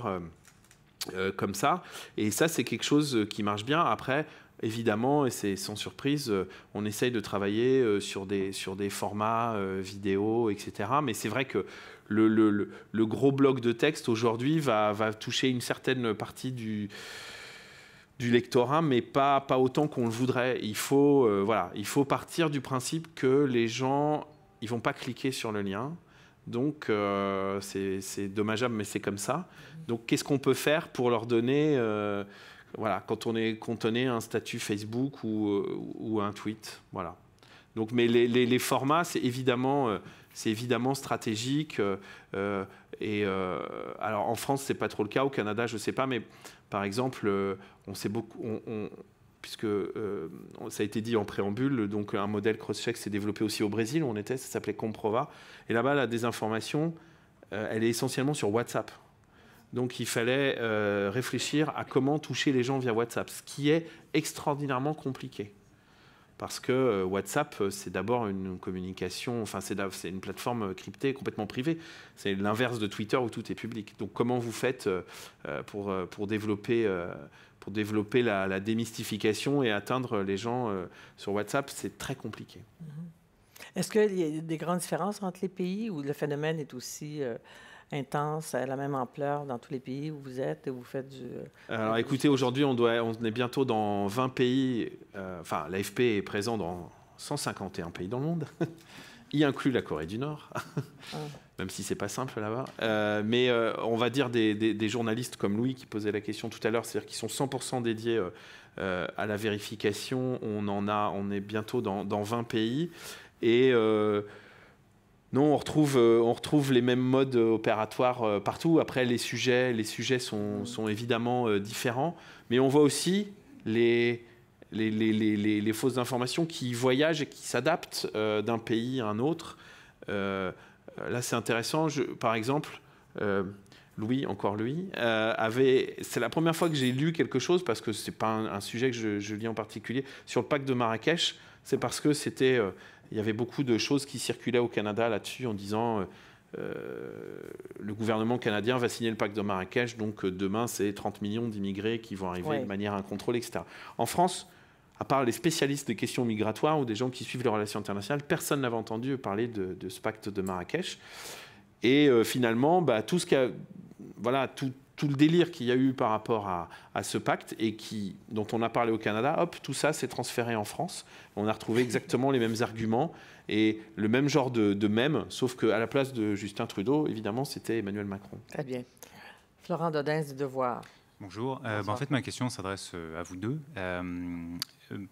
comme ça. Et ça, c'est quelque chose qui marche bien. Après, évidemment, et c'est sans surprise, on essaye de travailler sur des formats vidéo, etc. Mais c'est vrai que le gros bloc de texte aujourd'hui va toucher une certaine partie du lectorat, mais pas autant qu'on le voudrait. Il faut partir du principe que les gens, ils vont pas cliquer sur le lien. Donc, c'est dommageable, mais c'est comme ça. Donc, qu'est-ce qu'on peut faire pour leur donner... quand on est un statut Facebook ou un tweet, voilà. Donc, mais les formats, c'est évidemment stratégique. Alors en France, c'est pas trop le cas. Au Canada, je sais pas, mais par exemple, on sait beaucoup, puisque ça a été dit en préambule, donc un modèle cross-check s'est développé aussi au Brésil où on était, ça s'appelait Comprova. Et là-bas, la désinformation, elle est essentiellement sur WhatsApp. Donc il fallait réfléchir à comment toucher les gens via WhatsApp, ce qui est extraordinairement compliqué. Parce que WhatsApp, c'est d'abord une communication, c'est une plateforme cryptée complètement privée. C'est l'inverse de Twitter où tout est public. Donc comment vous faites pour développer la démystification et atteindre les gens sur WhatsApp? C'est très compliqué. Est-ce qu'il y a des grandes différences entre les pays où le phénomène est aussi... intense, à la même ampleur dans tous les pays où vous êtes et où vous faites du... Alors écoutez, aujourd'hui, on est bientôt dans 20 pays. L'AFP est présent dans 151 pays dans le monde, y inclut la Corée du Nord, même si c'est pas simple là-bas. Mais on va dire des journalistes comme Louis qui posait la question tout à l'heure, c'est-à-dire qui sont 100% dédiés à la vérification. On est bientôt dans 20 pays. Et... non, on retrouve les mêmes modes opératoires partout. Après, les sujets sont évidemment différents. Mais on voit aussi les fausses informations qui voyagent et qui s'adaptent d'un pays à un autre. Là, c'est intéressant. Par exemple, Louis, c'est la première fois que j'ai lu quelque chose, parce que ce n'est pas un sujet que je lis en particulier, sur le pacte de Marrakech. C'est parce que il y avait beaucoup de choses qui circulaient au Canada là-dessus en disant le gouvernement canadien va signer le pacte de Marrakech, donc demain c'est 30 millions d'immigrés qui vont arriver de manière incontrôlée, etc. En France, à part les spécialistes des questions migratoires ou des gens qui suivent les relations internationales, personne n'avait entendu parler de ce pacte de Marrakech. Et finalement, tout le délire qu'il y a eu par rapport à ce pacte et dont on a parlé au Canada, hop, tout ça s'est transféré en France. On a retrouvé exactement les mêmes arguments et le même genre de mème, sauf qu'à la place de Justin Trudeau, évidemment, c'était Emmanuel Macron. Très bien. Florent Dodin du Devoir. Bonjour. En fait, ma question s'adresse à vous deux,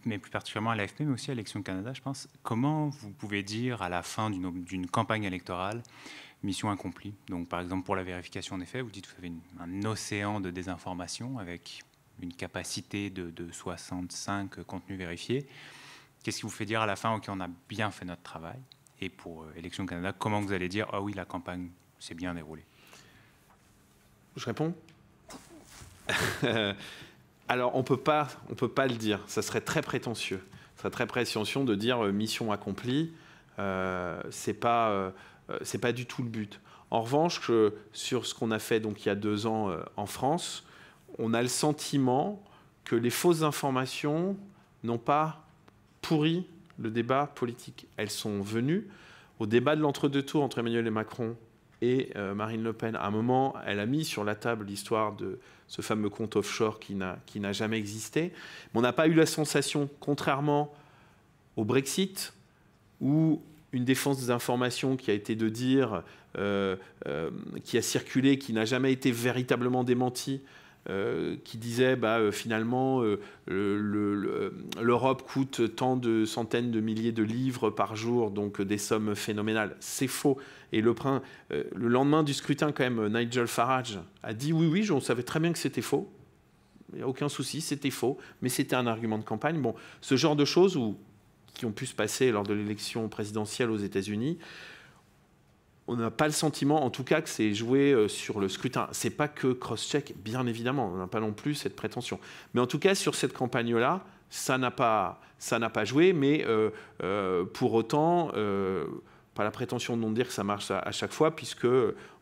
mais plus particulièrement à l'AFP, mais aussi à Élections Canada, je pense. Comment vous pouvez dire à la fin d'une campagne électorale mission accomplie? Donc, par exemple, pour la vérification des faits, vous dites que vous avez un océan de désinformation avec une capacité de 65 contenus vérifiés. Qu'est-ce qui vous fait dire à la fin, OK, on a bien fait notre travail? Et pour Élections Canada, comment vous allez dire, ah oui, la campagne s'est bien déroulée? Je réponds. Alors, on peut pas le dire. Ça serait très prétentieux. Ça serait très prétentieux de dire mission accomplie. C'est pas du tout le but. En revanche, sur ce qu'on a fait donc il y a 2 ans en France, on a le sentiment que les fausses informations n'ont pas pourri le débat politique. Elles sont venues au débat de l'entre-deux tours entre Emmanuel Macron et Marine Le Pen. À un moment, elle a mis sur la table l'histoire de ce fameux compte offshore qui n'a jamais existé. Mais on n'a pas eu la sensation, contrairement au Brexit, où une défense des informations qui a été de dire, qui a circulé, qui n'a jamais été véritablement démentie, qui disait finalement l'Europe coûte tant de centaines de milliers de livres par jour, donc des sommes phénoménales. C'est faux. Et le lendemain du scrutin, quand même, Nigel Farage a dit oui, on savait très bien que c'était faux. Il n'y a aucun souci, c'était faux, mais c'était un argument de campagne. Bon, ce genre de choses qui ont pu se passer lors de l'élection présidentielle aux États-Unis, on n'a pas le sentiment, en tout cas, que c'est joué sur le scrutin. C'est pas que cross-check, bien évidemment, on n'a pas non plus cette prétention. Mais en tout cas, sur cette campagne-là, ça n'a pas joué, mais pour autant, pas la prétention de non dire que ça marche à chaque fois, puisque,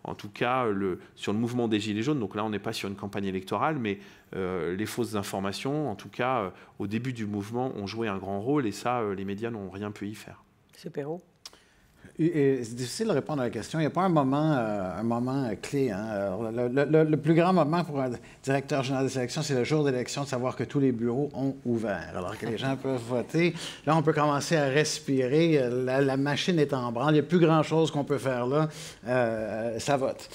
en tout cas, sur le mouvement des Gilets jaunes, donc là, on n'est pas sur une campagne électorale, mais les fausses informations, en tout cas, au début du mouvement, ont joué un grand rôle, et ça, les médias n'ont rien pu y faire. M. Perrault. Et c'est difficile de répondre à la question. Il n'y a pas un moment clé. Hein. Alors, le plus grand moment pour un directeur général des élections, c'est le jour d'élection, de savoir que tous les bureaux ont ouvert, alors que les gens peuvent voter. Là, on peut commencer à respirer. La machine est en branle. Il n'y a plus grand-chose qu'on peut faire là. Ça vote.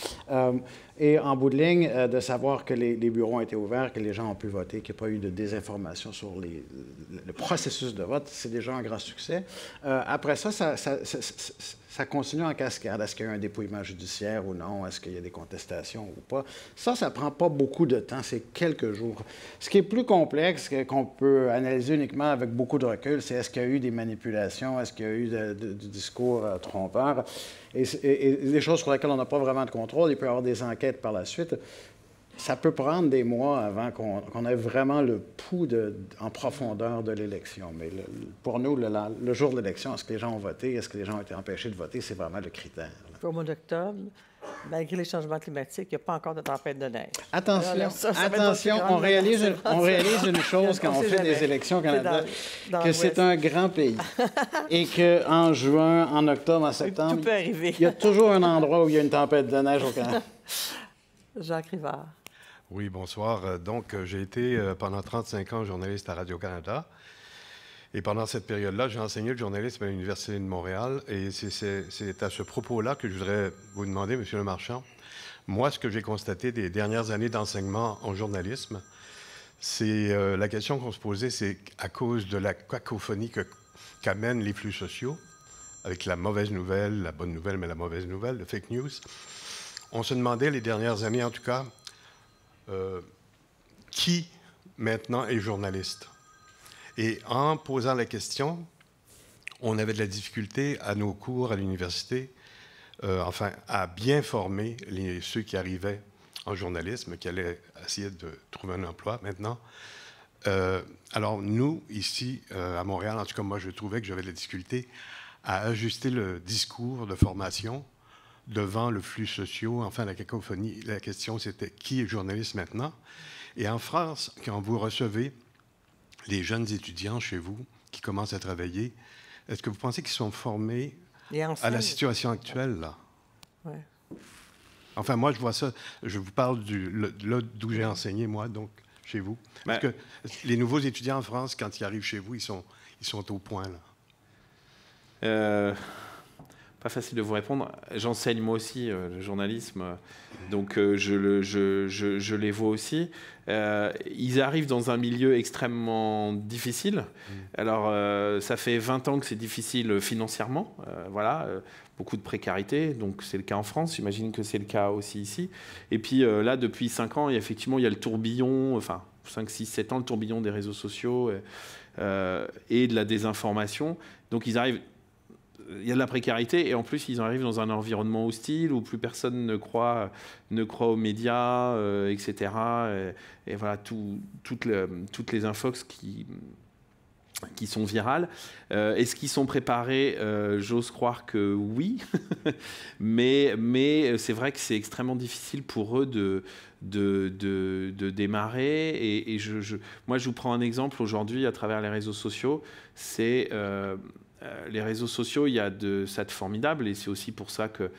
Et en bout de ligne, de savoir que les bureaux ont été ouverts, que les gens ont pu voter, qu'il n'y a pas eu de désinformation sur le processus de vote, c'est déjà un grand succès. Après ça, ça continue en cascade. Est-ce qu'il y a eu un dépouillement judiciaire ou non? Est-ce qu'il y a des contestations ou pas? Ça ne prend pas beaucoup de temps, c'est quelques jours. Ce qui est plus complexe, qu'on peut analyser uniquement avec beaucoup de recul, c'est est-ce qu'il y a eu des manipulations? Est-ce qu'il y a eu du discours trompeur? Et des choses sur lesquelles on n'a pas vraiment de contrôle. Il peut y avoir des enquêtes par la suite. Ça peut prendre des mois avant qu'on ait vraiment le pouls en profondeur de l'élection. Mais pour nous, le jour de l'élection, est-ce que les gens ont voté? Est-ce que les gens ont été empêchés de voter? C'est vraiment le critère. Au mois d'octobre, malgré les changements climatiques, il n'y a pas encore de tempête de neige. Attention, on réalise une chose quand on fait des élections au Canada, que c'est un grand pays. Et qu'en juin, en octobre, en septembre, tout peut arriver. Il y a toujours un endroit où il y a une tempête de neige au Canada. Jacques Rivard. Oui, bonsoir. Donc, j'ai été pendant 35 ans journaliste à Radio-Canada. Et pendant cette période-là, j'ai enseigné le journalisme à l'Université de Montréal. Et c'est à ce propos-là que je voudrais vous demander, M. Lemarchand, moi, ce que j'ai constaté des dernières années d'enseignement en journalisme, c'est la question qu'on se posait, c'est à cause de la cacophonie qu'amènent les flux sociaux, avec la mauvaise nouvelle, la bonne nouvelle, mais la mauvaise nouvelle, le fake news. On se demandait les dernières années, en tout cas, qui maintenant est journaliste. Et en posant la question, on avait de la difficulté à nos cours à l'université, à bien former ceux qui arrivaient en journalisme, qui allaient essayer de trouver un emploi maintenant. Alors nous, ici, à Montréal, en tout cas moi, je trouvais que j'avais de la difficulté à ajuster le discours de formation devant le flux social, enfin la cacophonie. La question, c'était qui est journaliste maintenant? Et en France, quand vous recevez les jeunes étudiants chez vous qui commencent à travailler, est-ce que vous pensez qu'ils sont formés à la situation actuelle, là? Ouais. Enfin, moi, je vois ça, je vous parle là d'où j'ai enseigné, moi, donc, chez vous. Parce que les nouveaux étudiants en France, quand ils arrivent chez vous, ils sont au point, là. Pas facile de vous répondre. J'enseigne moi aussi le journalisme, donc je les vois aussi. Ils arrivent dans un milieu extrêmement difficile. Alors, ça fait 20 ans que c'est difficile financièrement. Voilà, beaucoup de précarité. Donc, c'est le cas en France. J'imagine que c'est le cas aussi ici. Et puis là, depuis 5 ans, effectivement, il y a le tourbillon, 5, 6, 7 ans, le tourbillon des réseaux sociaux et de la désinformation. Donc, ils arrivent il y a de la précarité et en plus ils arrivent dans un environnement hostile où plus personne ne croit aux médias, etc. Et voilà, toutes les infox qui sont virales. Est-ce qu'ils sont préparés? J'ose croire que oui, mais c'est vrai que c'est extrêmement difficile pour eux de démarrer. Et moi, je vous prends un exemple aujourd'hui à travers les réseaux sociaux. C'est les réseaux sociaux, il y a ça de formidable, et c'est aussi pour ça que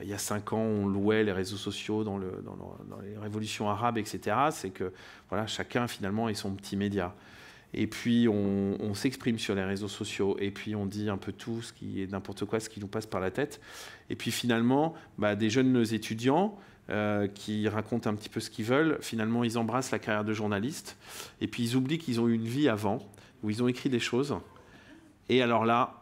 il y a 5 ans, on louait les réseaux sociaux dans les révolutions arabes, etc. C'est que voilà, chacun finalement est son petit média. Et puis on s'exprime sur les réseaux sociaux, et puis on dit un peu tout, ce qui est n'importe quoi, ce qui nous passe par la tête. Et puis finalement, des jeunes étudiants qui racontent un petit peu ce qu'ils veulent, finalement ils embrassent la carrière de journaliste, et puis ils oublient qu'ils ont eu une vie avant, où ils ont écrit des choses. Et alors là,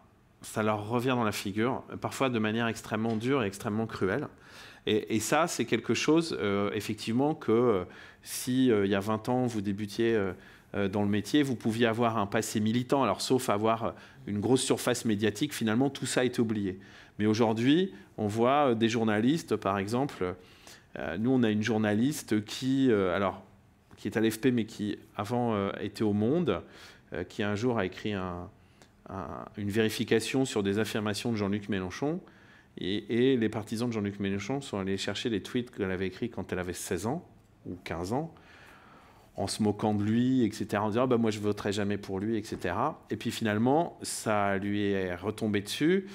ça leur revient dans la figure, parfois de manière extrêmement dure et extrêmement cruelle. Et ça, c'est quelque chose, effectivement, que si il y a 20 ans, vous débutiez dans le métier, vous pouviez avoir un passé militant, alors sauf avoir une grosse surface médiatique, finalement, tout ça a été oublié. Mais aujourd'hui, on voit des journalistes, par exemple, nous, on a une journaliste qui est à l'AFP, mais qui, avant, était au Monde, qui un jour a écrit une vérification sur des affirmations de Jean-Luc Mélenchon, et les partisans de Jean-Luc Mélenchon sont allés chercher les tweets qu'elle avait écrits quand elle avait 16 ans ou 15 ans, en se moquant de lui, etc., en disant moi je voterai jamais pour lui, etc. Et puis finalement, ça lui est retombé dessus.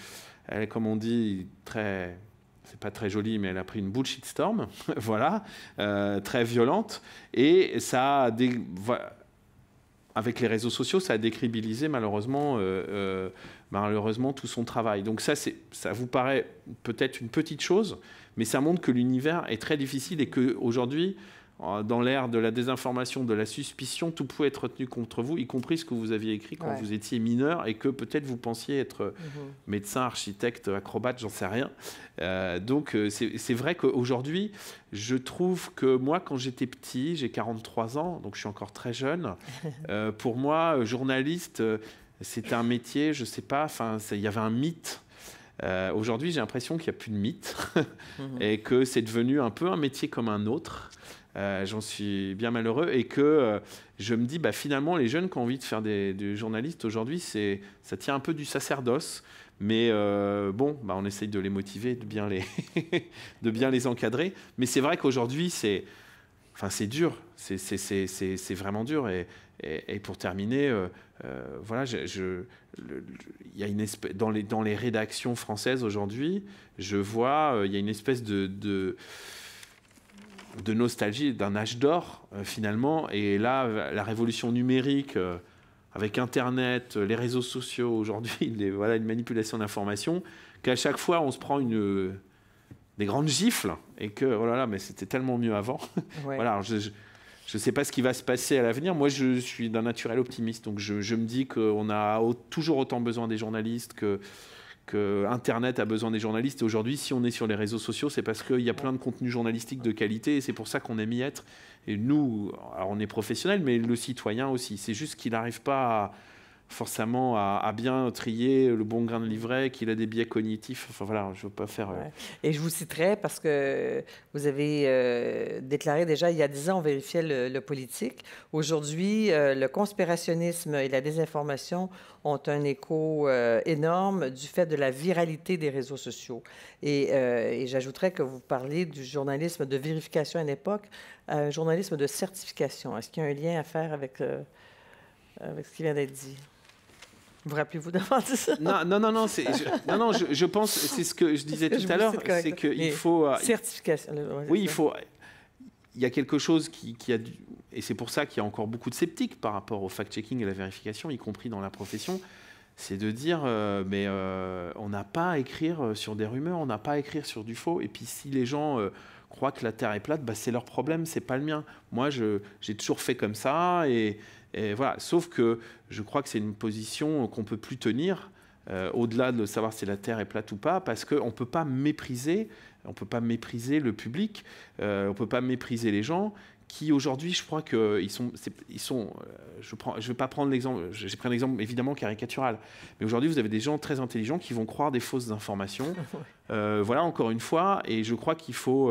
Elle, comme on dit, c'est pas très joli, mais elle a pris une bullshit storm, voilà, très violente, et ça avec les réseaux sociaux, ça a décrédibilisé malheureusement tout son travail. Donc ça vous paraît peut-être une petite chose, mais ça montre que l'univers est très difficile et qu'aujourd'hui, dans l'ère de la désinformation, de la suspicion, tout pouvait être retenu contre vous, y compris ce que vous aviez écrit quand vous étiez mineur et que peut-être vous pensiez être médecin, architecte, acrobate, j'en sais rien. Donc c'est vrai qu'aujourd'hui, je trouve que moi, quand j'étais petit, j'ai 43 ans, donc je suis encore très jeune, pour moi, journaliste, c'était un métier, je sais pas, il y avait un mythe. Aujourd'hui, j'ai l'impression qu'il n'y a plus de mythe et que c'est devenu un peu un métier comme un autre. J'en suis bien malheureux et que je me dis finalement les jeunes qui ont envie de faire du journaliste aujourd'hui, ça tient un peu du sacerdoce, mais on essaye de les motiver, de bien les encadrer, mais c'est vrai qu'aujourd'hui c'est dur, c'est vraiment dur. Et pour terminer, voilà, il y a une espèce, dans les rédactions françaises aujourd'hui, je vois il y a une espèce de nostalgie d'un âge d'or, finalement. Et là, la révolution numérique, avec Internet, les réseaux sociaux, aujourd'hui, une manipulation d'informations, qu'à chaque fois, on se prend des grandes gifles, et que, oh là là, mais c'était tellement mieux avant. Ouais. Voilà, je ne sais pas ce qui va se passer à l'avenir. Moi, je suis d'un naturel optimiste, donc je me dis qu'on a toujours autant besoin des journalistes que Internet a besoin des journalistes. Et aujourd'hui, si on est sur les réseaux sociaux, c'est parce qu'il y a plein de contenus journalistiques de qualité, et c'est pour ça qu'on aime y être. Et nous, alors on est professionnels, mais le citoyen aussi. C'est juste qu'il n'arrive pas forcément à bien trier le bon grain de livret, qu'il a des biais cognitifs. Enfin voilà, je ne veux pas faire... Et je vous citerai parce que vous avez déclaré déjà il y a 10 ans, on vérifiait le politique. Aujourd'hui, le conspirationnisme et la désinformation ont un écho énorme du fait de la viralité des réseaux sociaux. Et j'ajouterais que vous parlez du journalisme de vérification à une époque, un journalisme de certification. Est-ce qu'il y a un lien à faire avec ce qui vient d'être dit? Vous rappelez-vous d'avoir dit ça? Non, je pense, c'est ce que je disais tout à l'heure, c'est qu'il faut... certification. Oui, il y a quelque chose qui a... Et c'est pour ça qu'il y a encore beaucoup de sceptiques par rapport au fact-checking et la vérification, y compris dans la profession, c'est de dire, on n'a pas à écrire sur des rumeurs, on n'a pas à écrire sur du faux, et puis si les gens... croient que la Terre est plate, c'est leur problème, c'est pas le mien. Moi, j'ai toujours fait comme ça, et voilà. Sauf que je crois que c'est une position qu'on peut plus tenir, au-delà de savoir si la Terre est plate ou pas, parce qu'on ne peut pas mépriser On peut pas mépriser le public, on peut pas mépriser les gens qui aujourd'hui, je crois qu'ils sont, je vais pas prendre l'exemple, j'ai pris un exemple évidemment caricatural, mais aujourd'hui vous avez des gens très intelligents qui vont croire des fausses informations, voilà encore une fois, et je crois qu'il faut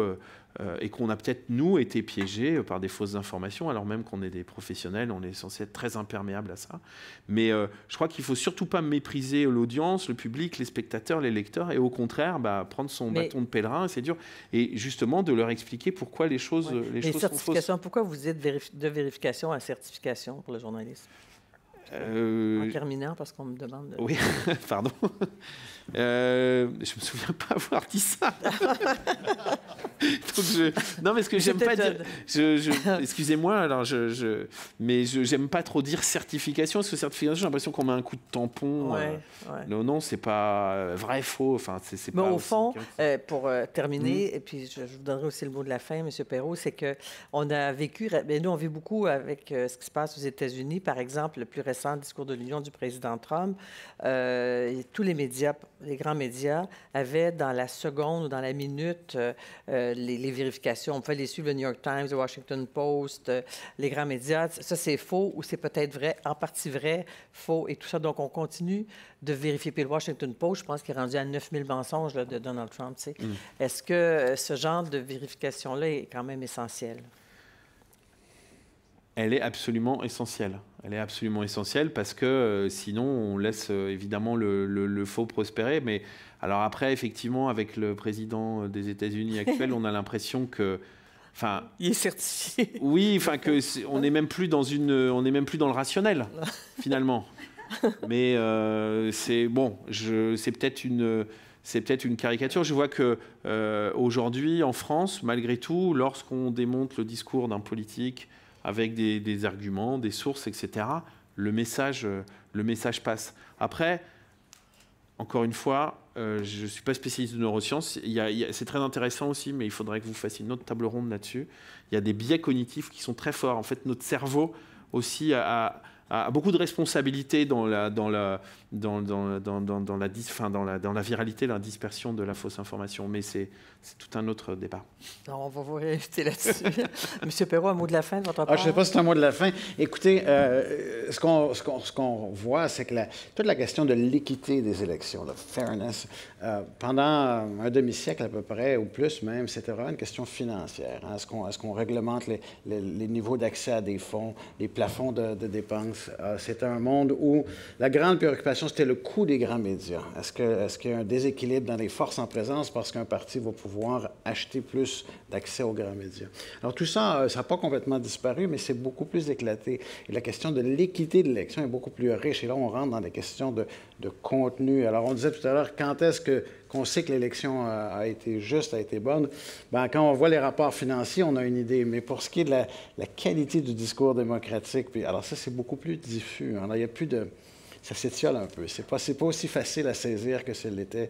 et qu'on a peut-être nous été piégés par des fausses informations, alors même qu'on est des professionnels, on est censé être très imperméable à ça, mais je crois qu'il faut surtout pas mépriser l'audience, le public, les spectateurs, les lecteurs, et au contraire prendre son bâton de pèlerin, c'est dur, et justement de leur expliquer pourquoi les choses sont fausses. Pourquoi vous dites de vérification à certification pour le journalisme? En terminant, parce qu'on me demande... Oui, pardon. Je me souviens pas avoir dit ça. Non, mais ce que j'aime pas dire... Excusez-moi, alors mais j'aime pas trop dire certification, parce que certification, j'ai l'impression qu'on met un coup de tampon. Non, c'est pas vrai, faux. Enfin, c'est mais pas au fond, pour terminer, et puis je vous donnerai aussi le mot de la fin, M. Perrault, c'est qu'on a vécu... Nous, on vit beaucoup avec ce qui se passe aux États-Unis. Par exemple, le plus récent discours de l'Union du président Trump, tous les médias, les grands médias, avaient dans la seconde ou dans la minute les vérifications. On pouvait les suivre, le New York Times, le Washington Post, les grands médias. Ça, c'est faux ou c'est peut-être vrai, en partie vrai, faux et tout ça. Donc, on continue de vérifier. Puis le Washington Post, je pense qu'il est rendu à 9000 mensonges là, de Donald Trump. Tu sais. Est-ce que ce genre de vérification-là est quand même essentiel? Elle est absolument essentielle. Elle est absolument essentielle parce que sinon, on laisse évidemment le faux prospérer. Mais alors après, effectivement, avec le président des États-Unis actuel, on a l'impression que... Enfin, il est certifié. Oui, enfin on n'est même plus dans le rationnel, finalement. Mais c'est bon, c'est peut-être une caricature. Je vois que aujourd'hui, en France, malgré tout, lorsqu'on démonte le discours d'un politique avec des arguments, des sources, etc., le message passe. Après, encore une fois, je ne suis pas spécialiste de neurosciences. C'est très intéressant aussi, mais il faudrait que vous fassiez une autre table ronde là-dessus. Il y a des biais cognitifs qui sont très forts. En fait, notre cerveau aussi a beaucoup de responsabilités dans la viralité, la dispersion de la fausse information. Mais c'est tout un autre débat. Non, on va vous réinviter là-dessus. Monsieur Perrault, un mot de la fin de votre part? Je ne sais pas si c'est un mot de la fin. Écoutez, ce qu'on voit, c'est que toute la question de l'équité des élections, de fairness, pendant un demi-siècle à peu près, ou plus même, c'était vraiment une question financière. Hein? Est-ce qu'on réglemente les niveaux d'accès à des fonds, les plafonds de dépenses? C'était un monde où la grande préoccupation, c'était le coût des grands médias. Est-ce qu'il y a un déséquilibre dans les forces en présence parce qu'un parti va pouvoir acheter plus d'accès aux grands médias? Alors tout ça, ça n'a pas complètement disparu, mais c'est beaucoup plus éclaté. Et la question de l'équité de l'élection est beaucoup plus riche. Et là, on rentre dans des questions de contenu. Alors on disait tout à l'heure, quand est-ce qu'on sait que l'élection a été juste, a été bonne? Bien, quand on voit les rapports financiers, on a une idée. Mais pour ce qui est de la qualité du discours démocratique, puis, alors ça, c'est beaucoup plus diffus. Alors, il n'y a plus de... Ça s'étiole un peu. C'est pas aussi facile à saisir que ce l'était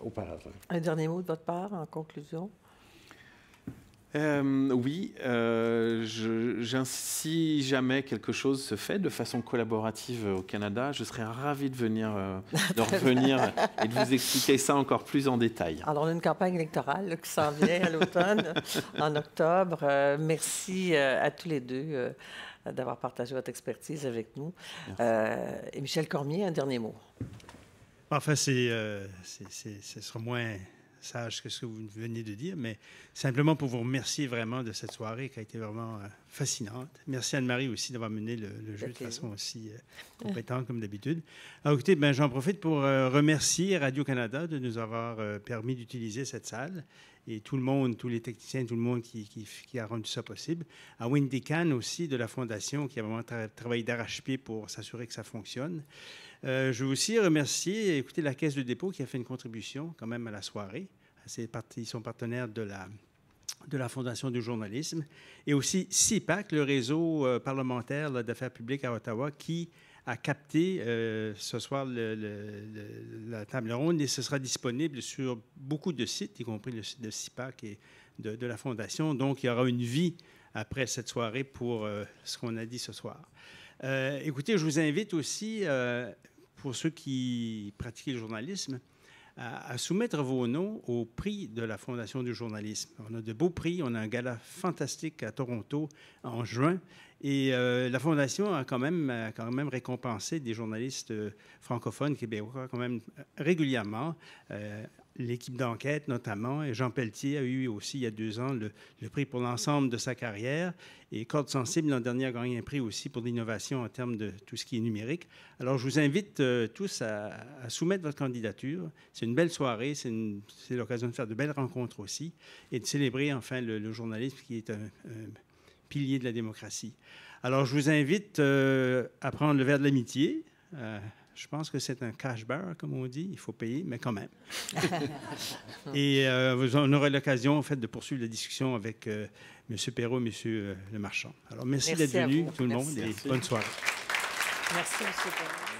auparavant. Un dernier mot de votre part, en conclusion? Oui, si jamais quelque chose se fait de façon collaborative au Canada, je serais ravi de revenir et de vous expliquer ça encore plus en détail. Alors, on a une campagne électorale là, qui s'en vient à l'automne, en octobre. Merci à tous les deux d'avoir partagé votre expertise avec nous. Et Michel Cormier, un dernier mot. Enfin, ce sera moins sage que ce que vous venez de dire, mais simplement pour vous remercier vraiment de cette soirée qui a été vraiment fascinante. Merci Anne-Marie aussi d'avoir mené le jeu de façon aussi compétente comme d'habitude. Alors, écoutez, j'en profite pour remercier Radio-Canada de nous avoir permis d'utiliser cette salle et tout le monde, tous les techniciens, tout le monde qui a rendu ça possible. À Wendy Kahn aussi de la Fondation qui a vraiment travaillé d'arrache-pied pour s'assurer que ça fonctionne. Je veux aussi remercier, écoutez, la Caisse de dépôt qui a fait une contribution quand même à la soirée. Ils sont partenaires de la Fondation du journalisme. Et aussi CIPAC, le réseau parlementaire d'affaires publiques à Ottawa, qui a capté ce soir la table ronde et ce sera disponible sur beaucoup de sites, y compris le site de CIPAC et de la Fondation. Donc, il y aura une vie après cette soirée pour ce qu'on a dit ce soir. Écoutez, je vous invite aussi, pour ceux qui pratiquent le journalisme, à soumettre vos noms au prix de la Fondation du journalisme. On a de beaux prix. On a un gala fantastique à Toronto en juin. Et la Fondation a quand même récompensé des journalistes francophones québécois quand même régulièrement. L'équipe d'enquête, notamment, et Jean Pelletier a eu aussi, il y a 2 ans, le prix pour l'ensemble de sa carrière. Et Cordes Sensibles, l'an dernier, a gagné un prix aussi pour l'innovation en termes de tout ce qui est numérique. Alors, je vous invite tous à soumettre votre candidature. C'est une belle soirée, c'est l'occasion de faire de belles rencontres aussi et de célébrer, enfin, le journalisme qui est un pilier de la démocratie. Alors, je vous invite à prendre le verre de l'amitié. Je pense que c'est un cash bar, comme on dit. Il faut payer, mais quand même. Et on aura l'occasion, en fait, de poursuivre la discussion avec M. Perrault et M. Lemarchand. Alors, merci d'être venus, tout le monde, et bonne soirée. Merci, M. Perrault.